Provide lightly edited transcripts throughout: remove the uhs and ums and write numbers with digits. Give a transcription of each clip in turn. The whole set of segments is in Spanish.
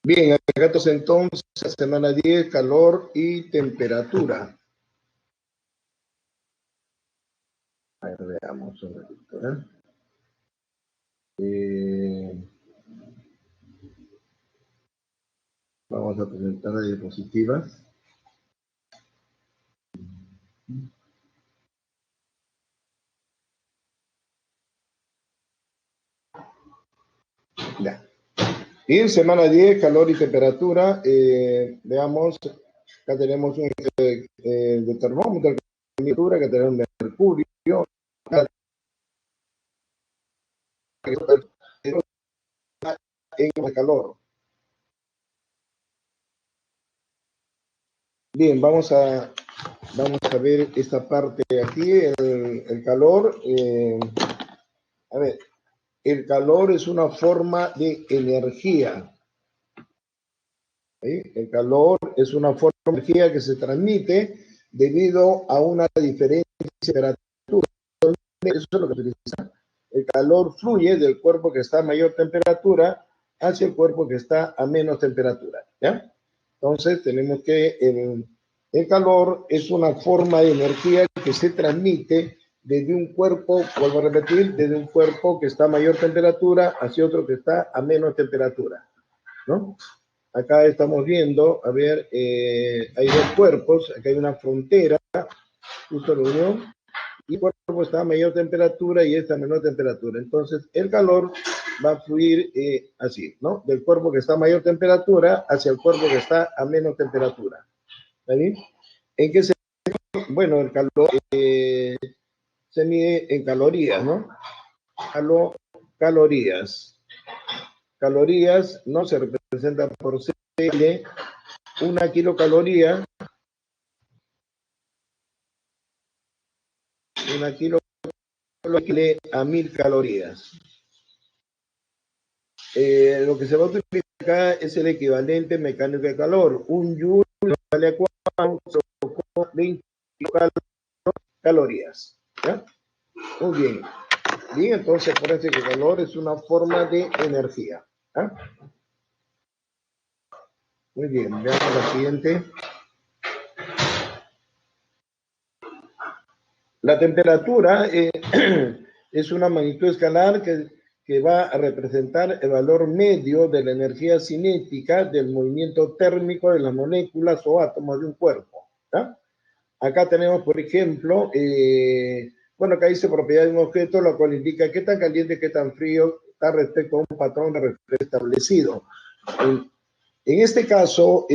Bien, acá entonces, semana 10, calor y temperatura. A ver, veamos un ratito, vamos a presentar las diapositivas. Ya. Bien, semana 10, calor y temperatura. Veamos, acá tenemos un de termómetro, de temperatura, que tenemos mercurio, en el calor. Bien, vamos a ver esta parte de aquí, el calor. A ver, el calor es una forma de energía. ¿Sí? El calor es una forma de energía que se transmite debido a una diferencia de temperatura. Eso es lo que utiliza. El calor fluye del cuerpo que está a mayor temperatura hacia el cuerpo que está a menos temperatura. ¿Ya? Entonces tenemos que el calor es una forma de energía que se transmite desde un cuerpo, vuelvo a repetir, desde un cuerpo que está a mayor temperatura hacia otro que está a menos temperatura, ¿no? Acá estamos viendo, a ver, hay dos cuerpos, acá hay una frontera, justo la unión, y el cuerpo está a mayor temperatura y esta a menor temperatura. Entonces, el calor va a fluir así, ¿no? Del cuerpo que está a mayor temperatura hacia el cuerpo que está a menos temperatura. ¿Está bien? ¿En qué se... Bueno, el calor se mide en calorías, ¿no? Calorías. Calorías no se representan por CL. Una kilocaloría. Una kilocaloría equivale a 1000 calorías. Lo que se va a utilizar acá es el equivalente mecánico de calor. Un joule vale a 20 calorías. ¿Ya? Muy bien. Bien, entonces parece que el calor es una forma de energía. ¿Ah? Muy bien, veamos la siguiente. La temperatura es una magnitud escalar que va a representar el valor medio de la energía cinética del movimiento térmico de las moléculas o átomos de un cuerpo. ¿Ah? Acá tenemos, por ejemplo, bueno, acá dice propiedad de un objeto, lo cual indica qué tan caliente, qué tan frío está respecto a un patrón de referencia establecido. En este caso,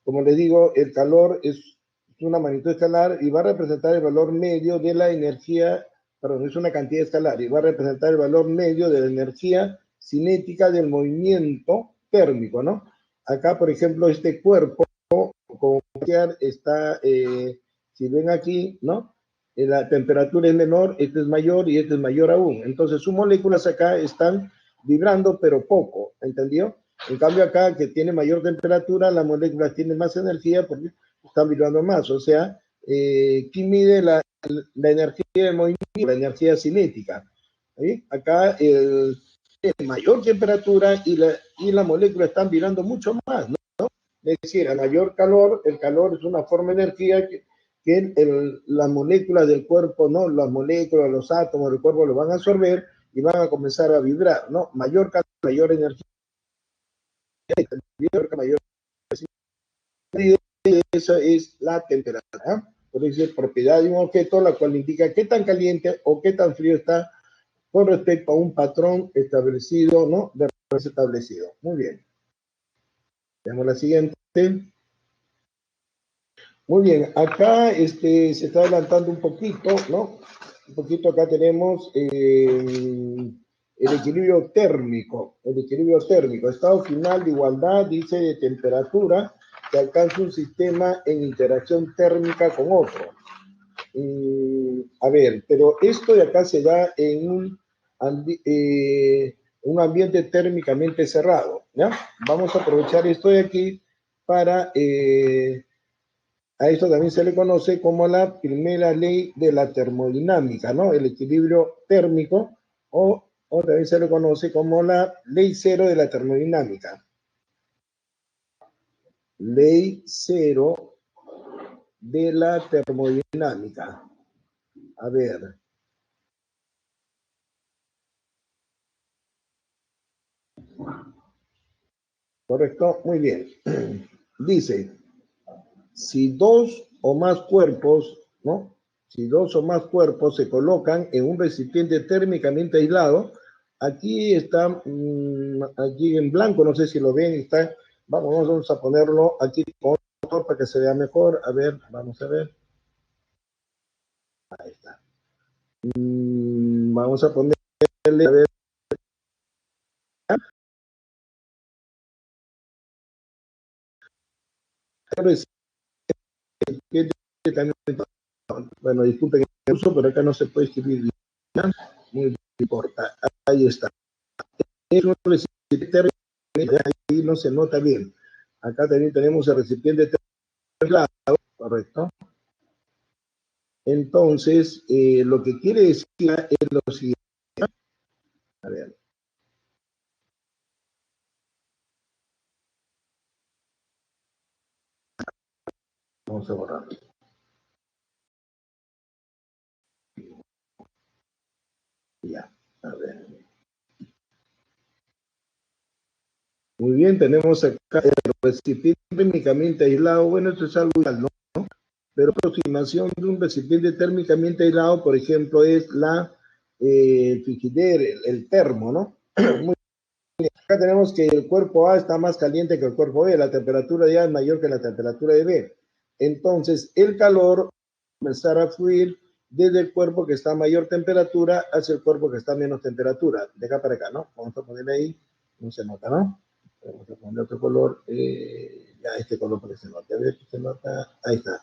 como les digo, el calor es una magnitud escalar y va a representar el valor medio de la energía, perdón, es una cantidad escalar y va a representar el valor medio de la energía cinética del movimiento térmico, ¿no? Acá, por ejemplo, este cuerpo, como está, si ven aquí, ¿no? La temperatura es menor, este es mayor y este es mayor aún. Entonces, sus moléculas acá están vibrando, pero poco, ¿entendió? En cambio acá, que tiene mayor temperatura, las moléculas tienen más energía porque están vibrando más. O sea, ¿quién mide la energía de movimiento? La energía cinética. ¿Sí? Acá tiene mayor temperatura y la molécula están vibrando mucho más, ¿no? Es decir, a mayor calor, el calor es una forma de energía que las moléculas del cuerpo, ¿no? Las moléculas, los átomos del cuerpo lo van a absorber y van a comenzar a vibrar, ¿no? Mayor calor, mayor energía. Mayor, esa es la temperatura. Por eso es propiedad de un objeto, la cual indica qué tan caliente o qué tan frío está con respecto a un patrón establecido, ¿no? De referencia establecido. Muy bien. Veamos la siguiente. Muy bien, acá se está adelantando un poquito, ¿no? Un poquito acá tenemos el equilibrio térmico. El equilibrio térmico, estado final de igualdad, dice, de temperatura que alcanza un sistema en interacción térmica con otro. A ver, pero esto de acá se da en un ambiente térmicamente cerrado, ¿ya? Vamos a aprovechar esto de aquí para... a esto también se le conoce como la primera ley de la termodinámica, ¿no? El equilibrio térmico, o también se le conoce como la ley cero de la termodinámica. ley cero de la termodinámica. A ver. Correcto, muy bien. Dice, si dos o más cuerpos, ¿no? Si dos o más cuerpos se colocan en un recipiente térmicamente aislado, aquí está, aquí en blanco, no sé si lo ven, está, vamos a ponerlo aquí con otro para que se vea mejor. A ver, vamos a ver. Ahí está. Vamos a ponerle, a ver. Bueno, disculpen el uso, pero acá no se puede escribir bien. No importa, ahí está. Es un recipiente, ahí no se nota bien. Acá también tenemos el recipiente aislado, correcto. Entonces, lo que quiere decir es lo siguiente. A ver. Vamos a borrar. Ya, a ver. Muy bien, tenemos acá el recipiente térmicamente aislado. Bueno, esto es algo igual, ¿no? Pero aproximación de un recipiente térmicamente aislado, por ejemplo, es el frigider, el termo, ¿no? Muy bien. Acá tenemos que el cuerpo A está más caliente que el cuerpo B, la temperatura de A es mayor que la temperatura de B. Entonces, el calor va a comenzar a fluir desde el cuerpo que está a mayor temperatura hacia el cuerpo que está a menos temperatura. De acá para acá, ¿no? Vamos a ponerle ahí, no se nota, ¿no? Vamos a poner otro color, ya este color para que se note. A ver, se nota, ahí está.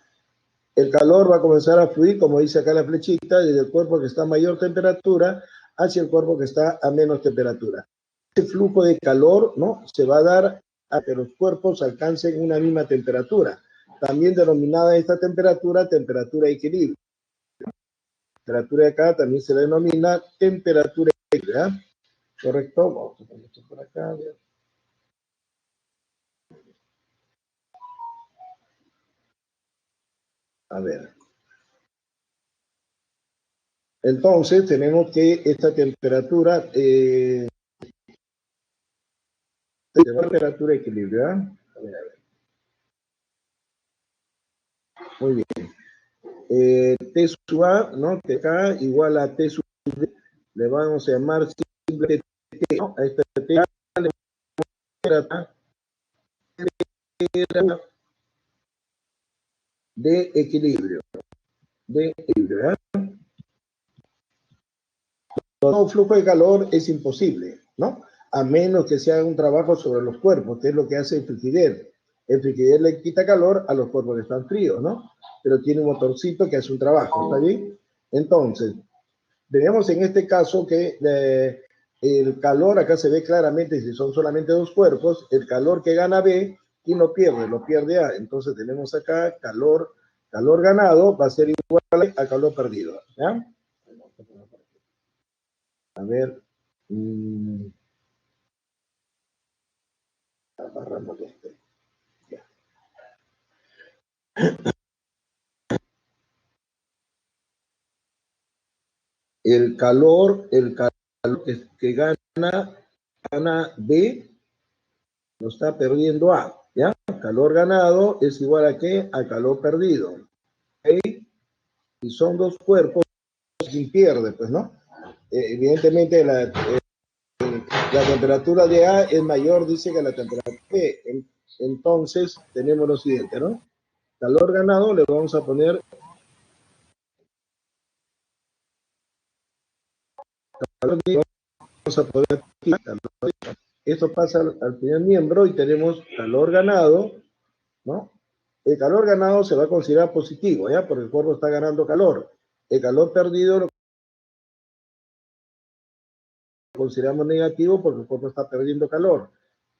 El calor va a comenzar a fluir, como dice acá la flechita, desde el cuerpo que está a mayor temperatura hacia el cuerpo que está a menos temperatura. Este flujo de calor, ¿no? Se va a dar a que los cuerpos alcancen una misma temperatura, también denominada esta temperatura, temperatura de equilibrio. La temperatura de acá también se denomina temperatura de equilibrio, ¿verdad? ¿Correcto? Vamos a poner esto por acá. A ver. Entonces, tenemos que esta temperatura, temperatura de equilibrio, ¿verdad? A ver, a ver. Muy bien. T sub A, ¿no? TK igual a T sub D, le vamos a llamar simplemente T, ¿no? A esta T le vamos a de equilibrio, ¿verdad? Todo flujo de calor es imposible, ¿no? A menos que se haga un trabajo sobre los cuerpos, que es lo que hace el frigider. El frigider le quita calor a los cuerpos que están fríos, ¿no? Pero tiene un motorcito que hace un trabajo, ¿está bien? Entonces, tenemos en este caso que el calor, acá se ve claramente, si son solamente dos cuerpos, el calor que gana B, ¿quién lo pierde A. Entonces tenemos acá calor ganado va a ser igual a calor perdido, ¿ya? A ver, agarramos este. Ya. El calor que gana B, lo está perdiendo A, ¿ya? Calor ganado es igual a ¿qué? A calor perdido. ¿Okay? Y son dos cuerpos, quien pierde, pues, ¿no? Evidentemente la temperatura de A es mayor, dice, que la temperatura de B. Entonces, tenemos lo siguiente, ¿no? Calor ganado le vamos a poner calor, vamos a poner aquí, esto pasa al primer miembro y tenemos calor ganado, ¿no? El calor ganado se va a considerar positivo, ¿ya? Porque el cuerpo está ganando calor. El calor perdido lo consideramos negativo porque el cuerpo está perdiendo calor.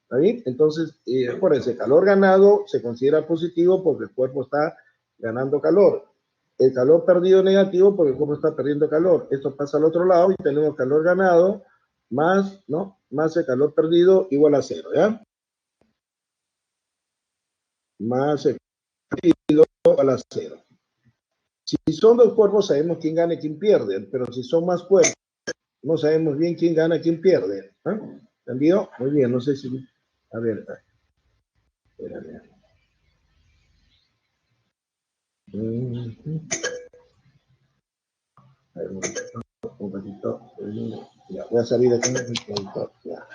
¿Está bien? Entonces, acuérdense, calor ganado se considera positivo porque el cuerpo está ganando calor. El calor perdido negativo porque el cuerpo está perdiendo calor. Esto pasa al otro lado y tenemos calor ganado más, ¿no? Más el calor perdido igual a cero, ¿ya? más el fluido al acero. Si son dos cuerpos, sabemos quién gana y quién pierde, pero si son más cuerpos, no sabemos bien quién gana y quién pierde. ¿Ah? ¿Entendido? Muy bien, no sé si... A ver, espérame. A ver, un ratito. Ya, voy a salir de aquí un ratito. Ya.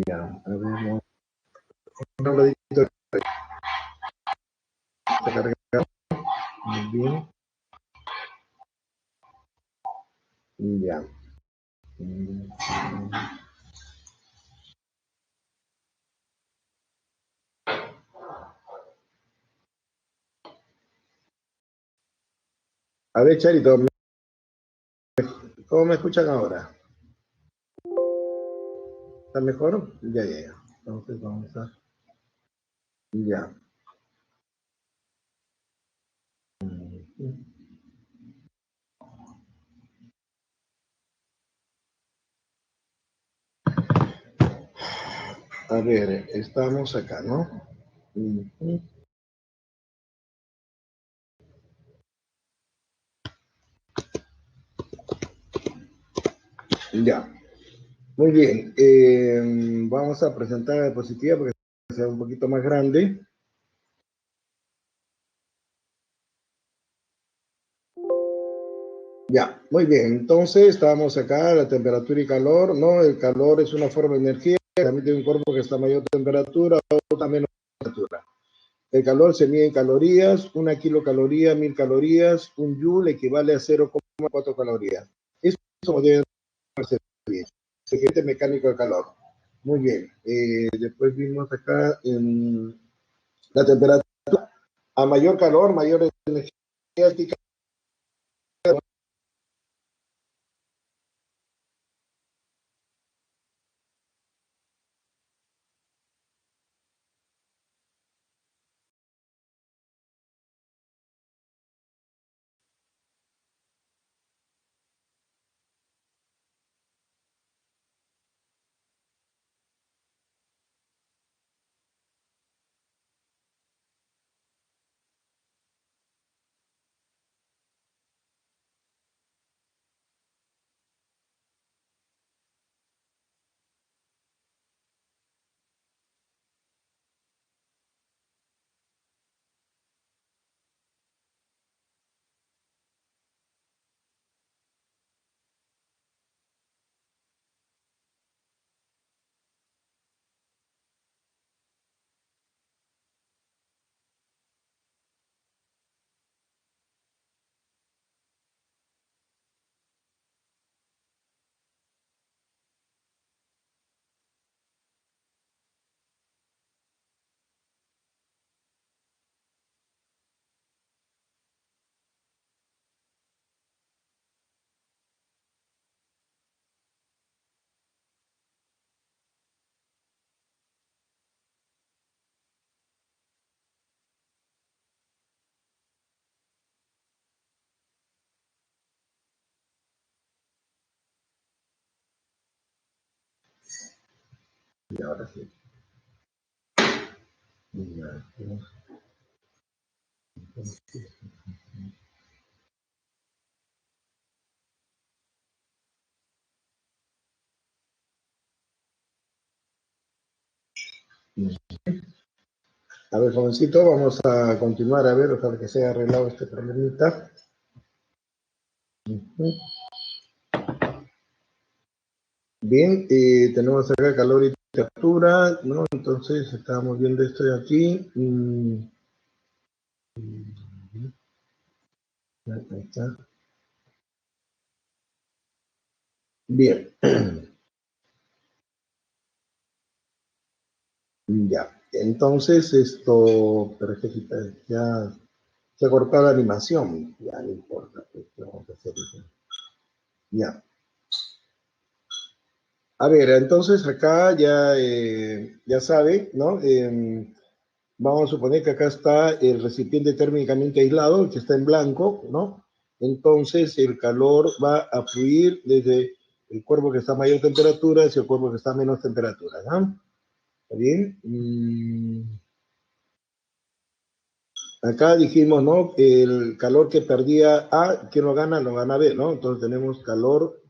Ya, a ver, un ratito está cargado. Muy bien. Ya. A ver, Charito, ¿cómo me escuchan ahora? ¿Está mejor? Ya, ya, ya. Entonces vamos a... Ya. A ver, estamos acá, ¿no? Ya. Muy bien. Vamos a presentar la diapositiva porque sea un poquito más grande. Ya, muy bien. Entonces, estamos acá, la temperatura y calor, ¿no? El calor es una forma de energía, también tiene un cuerpo que está a mayor temperatura, otra menor temperatura. El calor se mide en calorías, 1 kilocaloría, 1000 calorías, un joule equivale a 0,4 calorías. Eso como debe ser bien. Secreto mecánico de calor. Muy bien. Después vimos acá en la temperatura. A mayor calor, mayor energía. Y ahora sí. Ya, a ver, jovencito, vamos a continuar a ver, ojalá que se haya arreglado este problemita. Bien, tenemos acá calor y temperatura, ¿no? Entonces estábamos viendo esto de aquí. Ahí está. Bien, ya. Entonces esto, pero es que ya se ha cortado la animación, ya no importa, pues, ¿qué vamos a hacer? Ya. A ver, entonces acá ya sabe, ¿no? Vamos a suponer que acá está el recipiente térmicamente aislado, el que está en blanco, ¿no? Entonces el calor va a fluir desde el cuerpo que está a mayor temperatura hacia el cuerpo que está a menos temperatura, ¿no? ¿Está bien? Acá dijimos, ¿no? El calor que perdía A, ¿quién lo gana? Lo gana B, ¿no? Entonces tenemos calor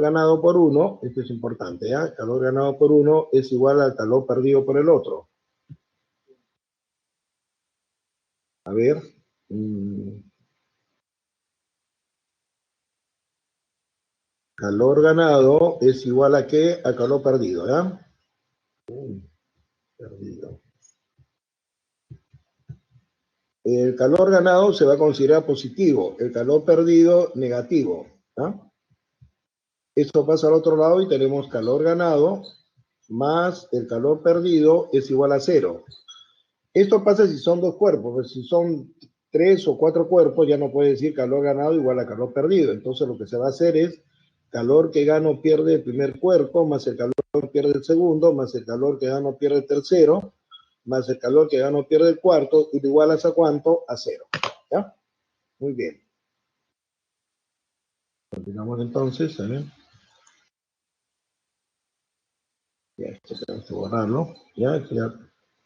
ganado por uno, esto es importante, ¿ya? Calor ganado por uno es igual al calor perdido por el otro. A ver. Calor ganado es igual a qué? A calor perdido, ¿ya? Perdido. El calor ganado se va a considerar positivo, el calor perdido negativo, ¿ya? Esto pasa al otro lado y tenemos calor ganado más el calor perdido es igual a cero. Esto pasa si son dos cuerpos, pues si son 3 o 4 cuerpos ya no puede decir calor ganado igual a calor perdido. Entonces lo que se va a hacer es calor que gano pierde el primer cuerpo, más el calor que pierde el segundo, más el calor que gano pierde el tercero, más el calor que gano pierde el cuarto, y lo igualas a cuánto? A cero. ¿Ya? Muy bien. Continuamos entonces. ¿Eh? Ya, esto tenemos que borrarlo. ¿Ya?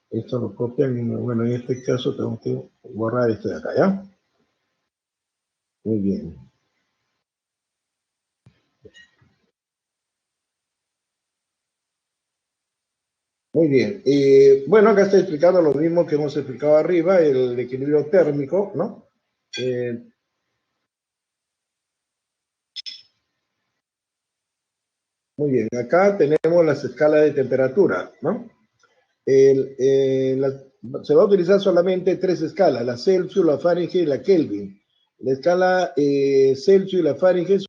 Esto lo copian. Bueno, en este caso tengo que borrar esto de acá. ¿Ya? Muy bien. Muy bien. Bueno, acá está explicando lo mismo que hemos explicado arriba, el equilibrio térmico, ¿no? Muy bien, acá tenemos las escalas de temperatura, ¿no? Se va a utilizar solamente 3 escalas, la Celsius, la Fahrenheit y la Kelvin. La escala Celsius y la Fahrenheit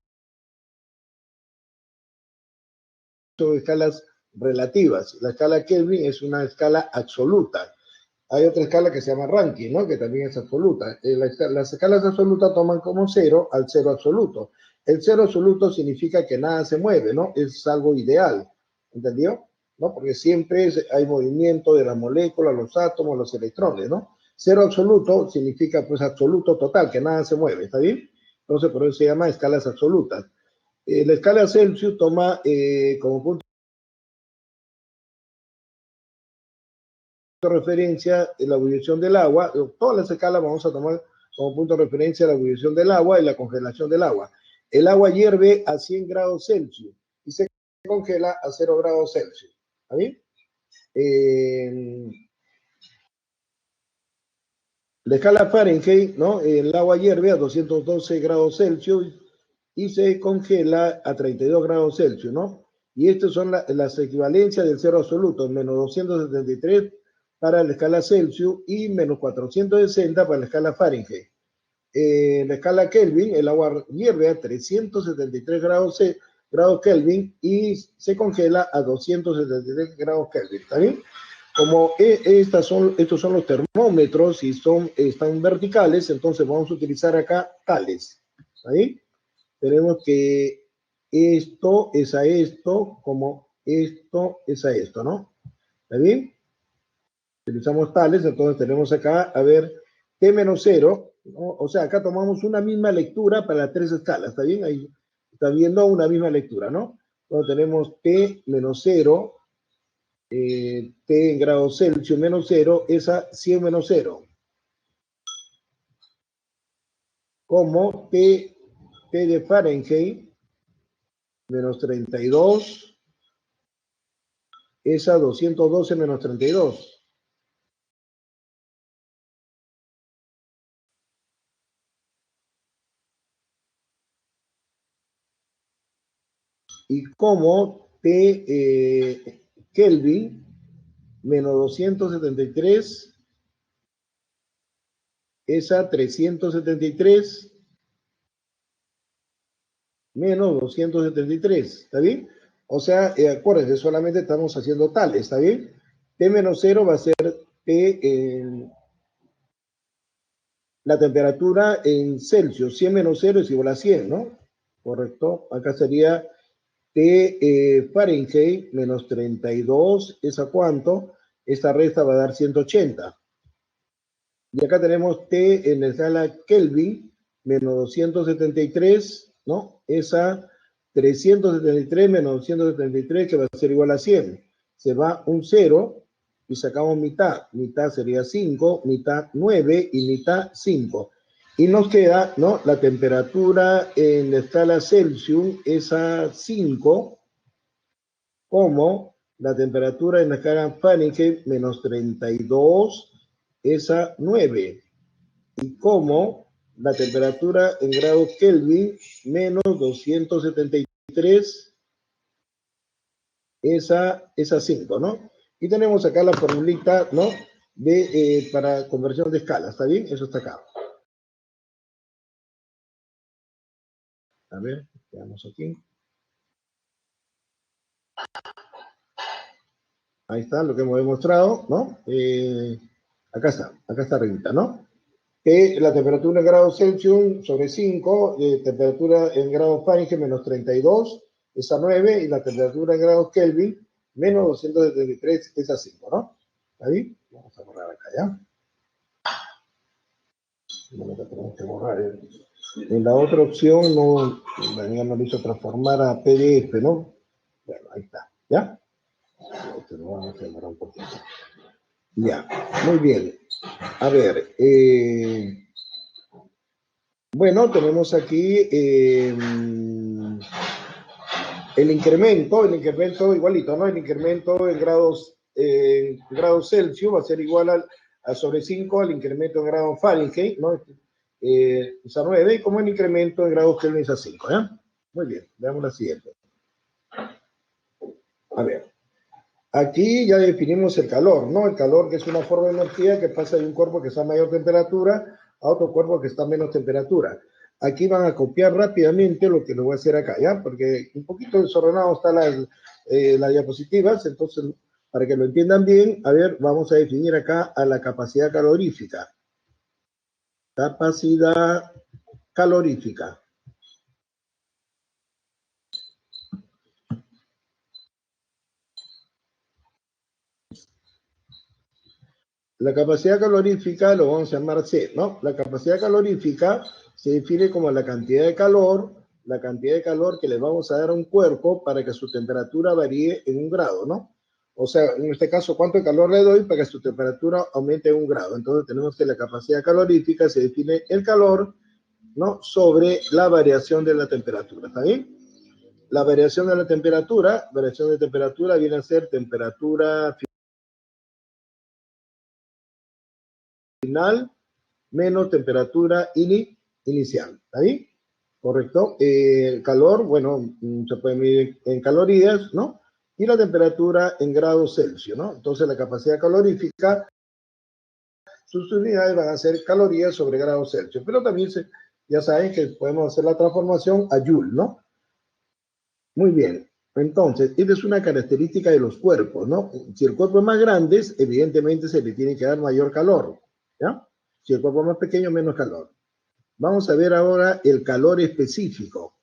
son escalas relativas. La escala Kelvin es una escala absoluta. Hay otra escala que se llama Rankine, ¿no? Que también es absoluta. Las escalas absolutas toman como cero al cero absoluto. El cero absoluto significa que nada se mueve, ¿no? Es algo ideal, ¿entendió? ¿No? Porque siempre hay movimiento de las moléculas, los átomos, los electrones, ¿no? Cero absoluto significa pues absoluto total, que nada se mueve, ¿está bien? Entonces por eso se llama escalas absolutas. La escala Celsius toma como punto de referencia la ebullición del agua. Todas las escalas vamos a tomar como punto de referencia la ebullición del agua y la congelación del agua. El agua hierve a 100 grados Celsius y se congela a 0 grados Celsius. ¿Está bien? La escala Fahrenheit, ¿no? El agua hierve a 212 grados Celsius y se congela a 32 grados Celsius, ¿no? Y estas son las equivalencias del cero absoluto, menos 273 para la escala Celsius y menos 460 para la escala Fahrenheit. La escala Kelvin, el agua hierve a 373 grados Kelvin y se congela a 273 grados Kelvin. ¿Está bien? Como estos son los termómetros y están verticales, entonces vamos a utilizar acá tales. ¿Ahí? Tenemos que esto es a esto, como esto es a esto, ¿no? ¿Está bien? Utilizamos tales, entonces tenemos acá, a ver, t menos 0, ¿no? O sea, acá tomamos una misma lectura para las 3 escalas, ¿está bien? Ahí está viendo una misma lectura, ¿no? Entonces tenemos t menos 0 T en grados Celsius menos 0 es a 100 menos 0. Como T de Fahrenheit menos 32 es a 212 menos 32. Y como T Kelvin menos 273 es a 373 menos 273, ¿está bien? O sea, acuérdense, solamente estamos haciendo tal, ¿está bien? T menos 0 va a ser T, la temperatura en Celsius, 100 menos 0 es igual a 100, ¿no? Correcto. Acá sería T Fahrenheit menos 32, ¿es a cuánto? Esta resta va a dar 180. Y acá tenemos T en la escala Kelvin menos 273, ¿no? Es a 373 menos 273, que va a ser igual a 100. Se va un 0 y sacamos mitad. Mitad sería 5, mitad 9 y mitad 5. Y nos queda, ¿no? La temperatura en la escala Celsius es a 5, como la temperatura en la escala Fahrenheit menos 32 es a 9. Y como la temperatura en grados Kelvin menos 273 es a 5, ¿no? Y tenemos acá la formulita, ¿no? Para conversión de escala, ¿está bien? Eso está acá. A ver, veamos aquí. Ahí está lo que hemos demostrado, ¿no? Acá está arribita, ¿no? Que la temperatura en grados Celsius sobre 5, temperatura en grados Fahrenheit menos 32 es a 9, y la temperatura en grados Kelvin menos 273 es a 5, ¿no? ¿Ahí? Vamos a borrar acá, ¿ya? Bueno, que tenemos que borrar. En la otra opción no, ya no lo hizo transformar a PDF, ¿no? Bueno, ahí está, ¿ya? Esto lo vamos a demorar un poquito. Ya, muy bien. A ver, bueno, tenemos aquí el incremento igualito, ¿no? El incremento en grados Celsius va a ser igual a sobre 5 al incremento en grados Fahrenheit, ¿no? Es a 9, y como el incremento en grados Kelvin es a 5, ¿ya? Muy bien, veamos la siguiente. A ver, aquí ya definimos el calor, ¿no? El calor, que es una forma de energía que pasa de un cuerpo que está a mayor temperatura a otro cuerpo que está a menos temperatura. Aquí van a copiar rápidamente lo que les voy a hacer acá, ¿ya? Porque un poquito desordenado están las diapositivas, entonces, para que lo entiendan bien, a ver, vamos a definir acá a la capacidad calorífica. Capacidad calorífica. La capacidad calorífica lo vamos a llamar C, ¿no? La capacidad calorífica se define como la cantidad de calor que le vamos a dar a un cuerpo para que su temperatura varíe en 1 grado, ¿no? O sea, en este caso, ¿cuánto calor le doy para que su temperatura aumente en 1 grado? Entonces tenemos que la capacidad calorífica se define el calor, ¿no? Sobre la variación de la temperatura, ¿está bien? La variación de temperatura viene a ser temperatura final menos temperatura inicial. ¿Está bien? Correcto. El calor, bueno, se puede medir en calorías, ¿no? Y la temperatura en grados Celsius, ¿no? Entonces la capacidad calorífica, sus unidades van a ser calorías sobre grados Celsius. Pero también ya saben que podemos hacer la transformación a Joule, ¿no? Muy bien. Entonces, esta es una característica de los cuerpos, ¿no? Si el cuerpo es más grande, evidentemente se le tiene que dar mayor calor, ¿ya? Si el cuerpo es más pequeño, menos calor. Vamos a ver ahora el calor específico.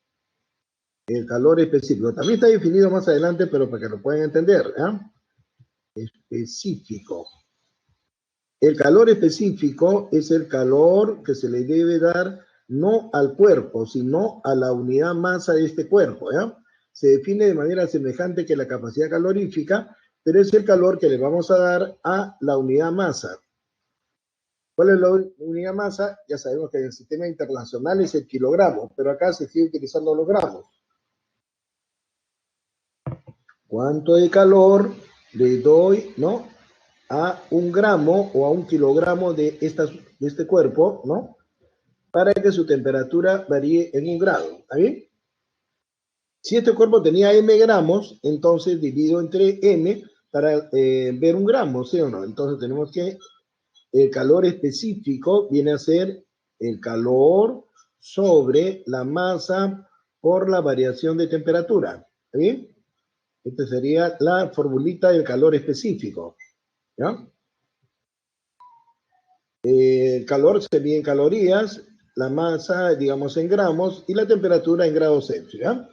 El calor específico. También está definido más adelante, pero para que lo puedan entender, ¿eh? Específico. El calor específico es el calor que se le debe dar no al cuerpo, sino a la unidad masa de este cuerpo, ¿ya? Se define de manera semejante que la capacidad calorífica pero es el calor que le vamos a dar a la unidad masa. ¿Cuál es la unidad masa? Ya sabemos que en el sistema internacional es el kilogramo, pero acá se sigue utilizando los gramos. ¿Cuánto de calor le doy, ¿no?, a un gramo o a un kilogramo de este cuerpo, ¿no?, para que su temperatura varíe en 1 grado? ¿Está bien? Si este cuerpo tenía m gramos, entonces divido entre m para ver 1 gramo, ¿sí o no? Entonces tenemos que el calor específico viene a ser el calor sobre la masa por la variación de temperatura. ¿Está bien? Esta sería la formulita del calor específico. ¿Ya? El calor se mide en calorías, la masa, digamos, en gramos, y la temperatura en grados Celsius. ¿Ya?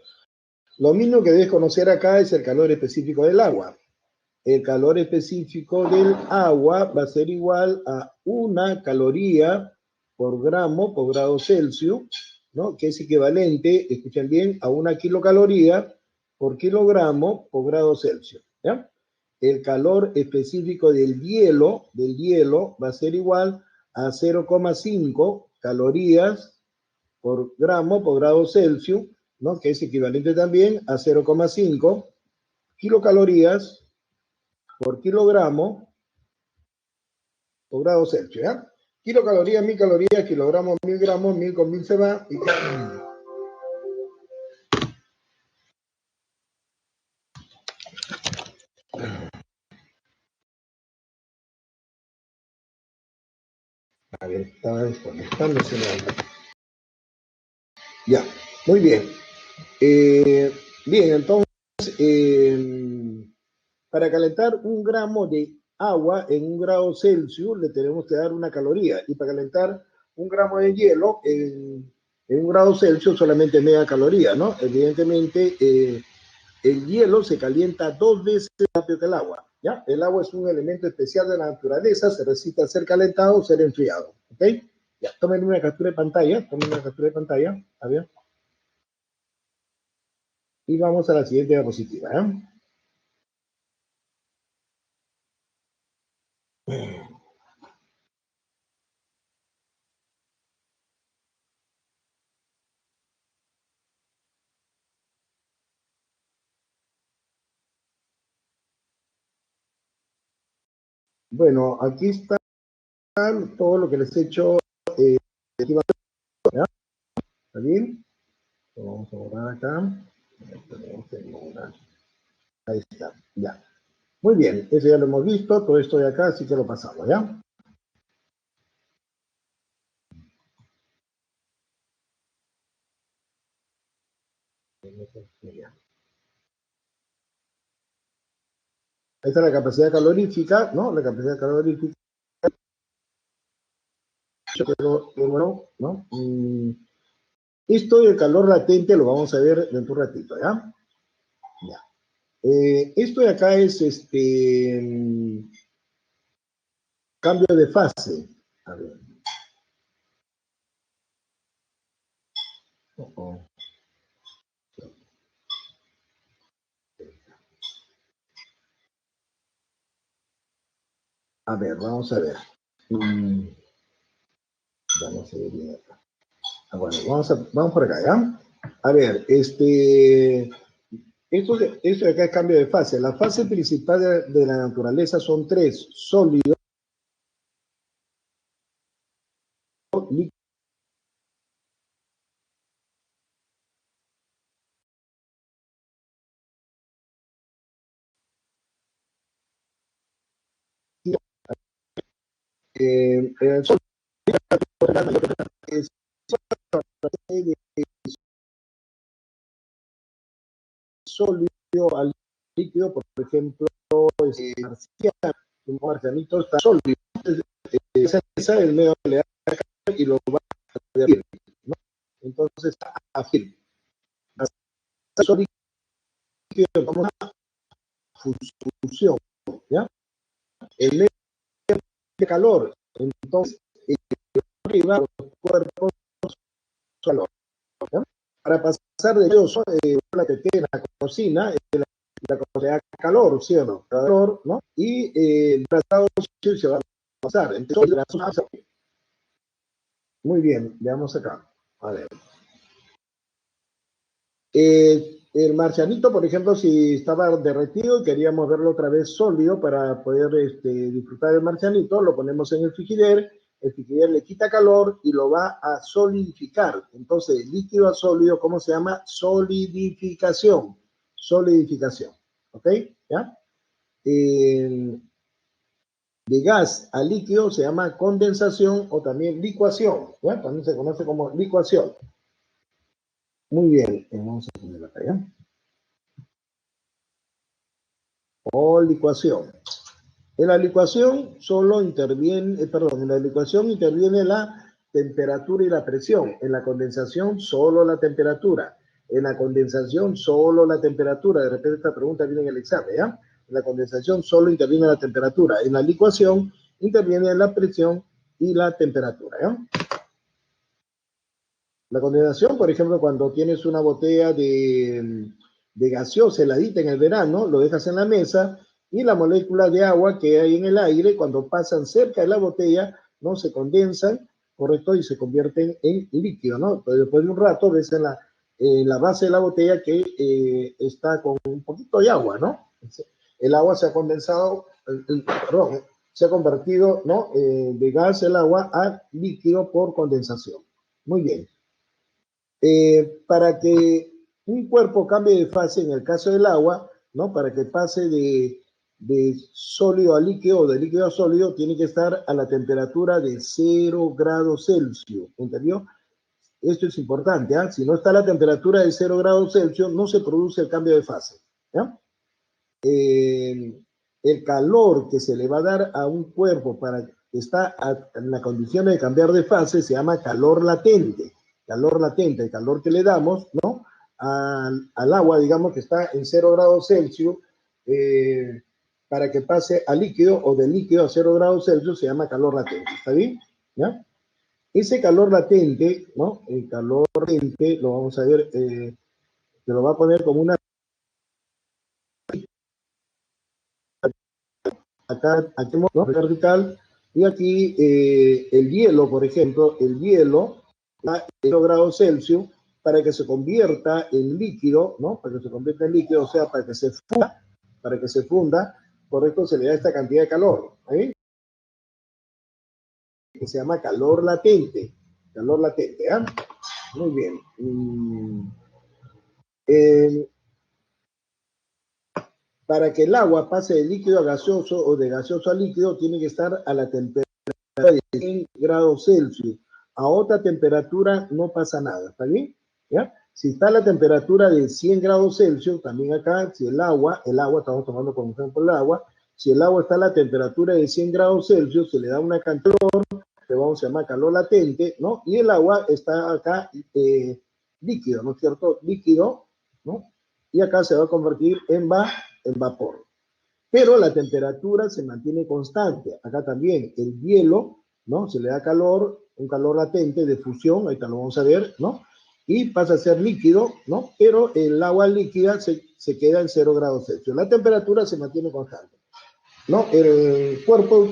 Lo mismo que debes conocer acá es el calor específico del agua. El calor específico del agua va a ser igual a 1 caloría por gramo por grado Celsius, ¿no?, que es equivalente, escuchen bien, a 1 kilocaloría por kilogramo por grado Celsius. ¿Ya? El calor específico del hielo va a ser igual a 0,5 calorías por gramo por grado Celsius, ¿no?, que es equivalente también a 0,5 kilocalorías por kilogramo por grado Celsius. ¿Ya? Kilocalorías, 1000 calorías, kilogramos, 1000 gramos, 1000 con 1000 se va. Y a ver, estaba desconectándose. Ya, muy bien. Bien, entonces, para calentar 1 gramo de agua en 1 grado Celsius le tenemos que dar 1 caloría. Y para calentar 1 gramo de hielo en 1 grado Celsius solamente media caloría, ¿no? Evidentemente, el hielo se calienta 2 veces más rápido que el agua. ¿Ya? El agua es un elemento especial de la naturaleza, se necesita ser calentado o ser enfriado. ¿Ok? Ya, tomen una captura de pantalla, a ver. Y vamos a la siguiente diapositiva. Bueno, aquí está todo lo que les he hecho. ¿Ya? ¿Está bien? Lo vamos a borrar acá. Ahí está, ya. Muy bien, eso ya lo hemos visto, todo esto de acá, así que lo pasamos, ¿ya? Ahí está la capacidad calorífica, ¿no? La capacidad calorífica, pero bueno, ¿no? Esto del calor latente lo vamos a ver dentro de un ratito, ¿ya? Ya. Esto de acá es cambio de fase. A ver. A ver, vamos a ver. Vamos a ver bien acá. Bueno, vamos por acá, ¿ya? A ver, esto de acá es cambio de fase. La fase principal de la naturaleza son 3: sólido, líquido. El sólido es sólido al líquido, por ejemplo, marciano, un marcianito está sólido. Esa es el medio que le da y lo va a derretir, ¿no? Entonces, afirma. Sólido, vamos a fusión, ¿ya? El medio de calor, entonces, arriba los cuerpos calor, ¿ya? Para pasar de la tetera a la cocina, la cosa da calor, ¿sí o no? Calor, ¿no? Y el tratado se va a pasar. Entonces, muy bien, veamos acá. A ver. El marcianito, por ejemplo, si estaba derretido y queríamos verlo otra vez sólido para poder disfrutar del marcianito, lo ponemos en el frigider le quita calor y lo va a solidificar. Entonces, líquido a sólido, ¿cómo se llama? Solidificación. Solidificación. ¿Ok? ¿Ya? De gas a líquido se llama condensación o también licuación. ¿Ya? También se conoce como licuación. Muy bien, vamos a poner acá, ¿ya? O licuación. En la licuación solo interviene, en la licuación interviene la temperatura y la presión. En la condensación solo la temperatura. En la condensación solo la temperatura. De repente esta pregunta viene en el examen, ¿ya? En la condensación solo interviene la temperatura. En la licuación interviene la presión y la temperatura, ¿ya? La condensación, por ejemplo, cuando tienes una botella de gaseosa heladita en el verano, lo dejas en la mesa y la molécula de agua que hay en el aire, cuando pasan cerca de la botella, no se condensan, correcto, y se convierten en líquido, ¿no? Pero después de un rato ves en la base de la botella que está con un poquito de agua, ¿no? El agua se ha condensado, perdón, se ha convertido, ¿no? De gas el agua a líquido por condensación. Muy bien. Para que un cuerpo cambie de fase, en el caso del agua, ¿no? Para que pase de sólido a líquido o de líquido a sólido, tiene que estar a la temperatura de 0 grados Celsius, ¿entendió? Esto es importante, ¿ah? Si no está a la temperatura de 0 grados Celsius, no se produce el cambio de fase, ¿ya? El calor que se le va a dar a un cuerpo para que está en la condición de cambiar de fase se llama calor latente. Calor latente, el calor que le damos, ¿no? Al agua, digamos que está en 0 grados Celsius, para que pase a líquido o de líquido a 0 grados Celsius se llama calor latente. ¿Está bien? ¿Ya? Ese calor latente, ¿no? El calor latente, lo vamos a ver, se lo va a poner como una acá, aquí ¿no? Vertical, y aquí el hielo, por ejemplo, el hielo a 0 grados Celsius para que se convierta en líquido, ¿no? Para que se convierta en líquido, o sea, para que se funda, por esto se le da esta cantidad de calor, ¿eh? Que se llama calor latente, ¿eh? Muy bien. Eh, para que el agua pase de líquido a gaseoso o de gaseoso a líquido, tiene que estar a la temperatura de 100 grados Celsius. A otra temperatura no pasa nada, ¿está bien? ¿Ya? Si está a la temperatura de 100 grados Celsius, también acá, si el agua, estamos tomando como ejemplo el agua, si el agua está a la temperatura de 100 grados Celsius, se le da una cantidad que vamos a llamar calor latente, ¿no? Y el agua está acá líquido, ¿no es cierto? Líquido, ¿no? Y acá se va a convertir en vapor. Pero la temperatura se mantiene constante. Acá también el hielo, ¿no? Se le da calor, un calor latente de fusión, ahorita lo vamos a ver, ¿no? Y pasa a ser líquido, ¿no? Pero el agua líquida se queda en 0 grados Celsius. La temperatura se mantiene constante, ¿no? El cuerpo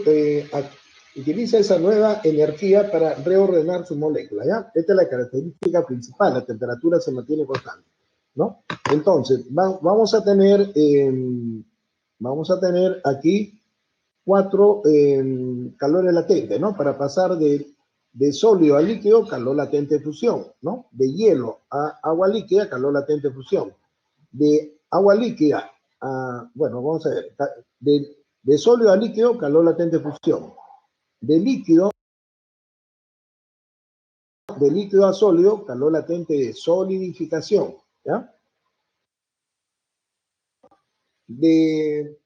utiliza esa nueva energía para reordenar su molécula, ¿ya? Esta es la característica principal, la temperatura se mantiene constante, ¿no? Entonces, vamos a tener aquí 4 calores latentes, ¿no? Para pasar de sólido a líquido, calor latente de fusión, ¿no? De hielo a agua líquida, calor latente de fusión. De agua líquida a, bueno, vamos a ver, de sólido a líquido, calor latente de fusión. De líquido a sólido, calor latente de solidificación, ¿ya? De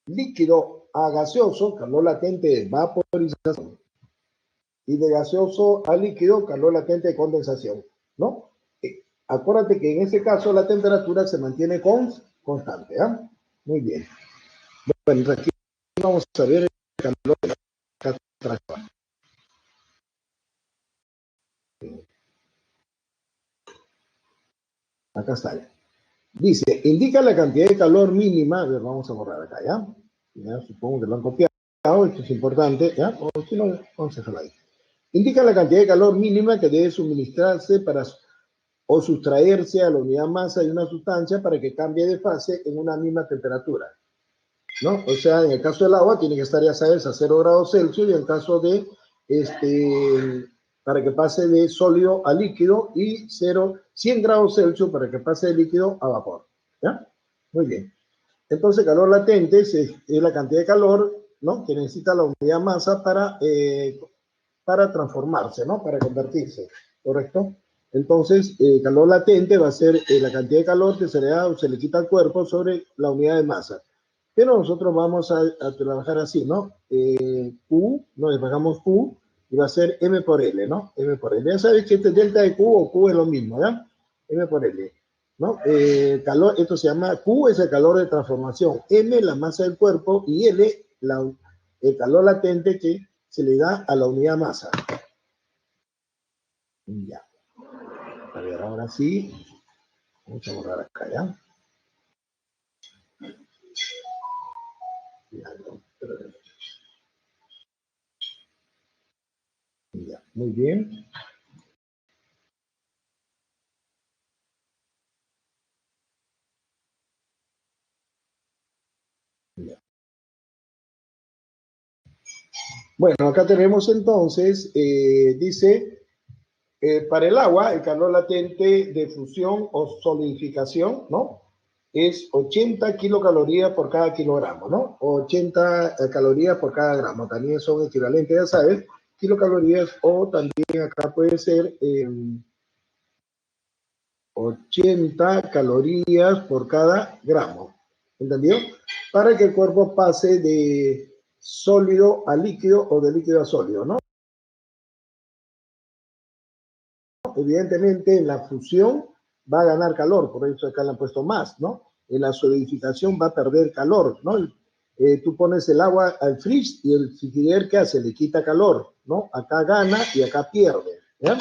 líquido a gaseoso, calor latente de vaporización. Y de gaseoso a líquido, calor latente de condensación, ¿no? Acuérdate que en este caso la temperatura se mantiene constante, ¿ah? Muy bien. Bueno, aquí vamos a ver el calor de la catástrofe. Acá está. Dice, indica la cantidad de calor mínima. A ver, vamos a borrar acá, ¿ya? Ya, supongo que lo han copiado, esto es importante, ¿ya? O si no, vamos a dejarlo ahí. Indica la cantidad de calor mínima que debe suministrarse para o sustraerse a la unidad masa de una sustancia para que cambie de fase en una misma temperatura, ¿no? O sea, en el caso del agua tiene que estar, ya sabes, a 0 grados Celsius, y en el caso de, para que pase de sólido a líquido, y 100 grados Celsius para que pase de líquido a vapor, ¿ya? Muy bien. Entonces, calor latente es la cantidad de calor, ¿no?, que necesita la unidad masa para transformarse, ¿no?, para convertirse, ¿correcto? Entonces, calor latente va a ser la cantidad de calor que se le da o se le quita al cuerpo sobre la unidad de masa. Pero nosotros vamos a trabajar así, ¿no? Q, ¿no? Le pagamos Q y va a ser M por L, ¿no? M por L. Ya sabes que este es delta de Q o Q es lo mismo, ¿ya? M por L, ¿no? Calor, esto se llama, Q es el calor de transformación, M la masa del cuerpo y L el calor latente que se le da a la unidad masa. Ya. A ver, ahora sí. Vamos a borrar acá, ¿ya? Ya, muy bien. Ya. Bueno, acá tenemos entonces, dice, para el agua, el calor latente de fusión o solidificación, ¿no?, es 80 kilocalorías por cada kilogramo, ¿no? 80 calorías por cada gramo. También son equivalentes, ya sabes, kilocalorías, o también acá puede ser 80 calorías por cada gramo. ¿Entendido? Para que el cuerpo pase de sólido a líquido o de líquido a sólido, ¿no? Evidentemente en la fusión va a ganar calor, por eso acá le han puesto más, ¿no? En la solidificación va a perder calor, ¿no? Tú pones el agua al fridge y el frigider, ¿qué hace? Le quita calor, ¿no? Acá gana y acá pierde, ¿ya?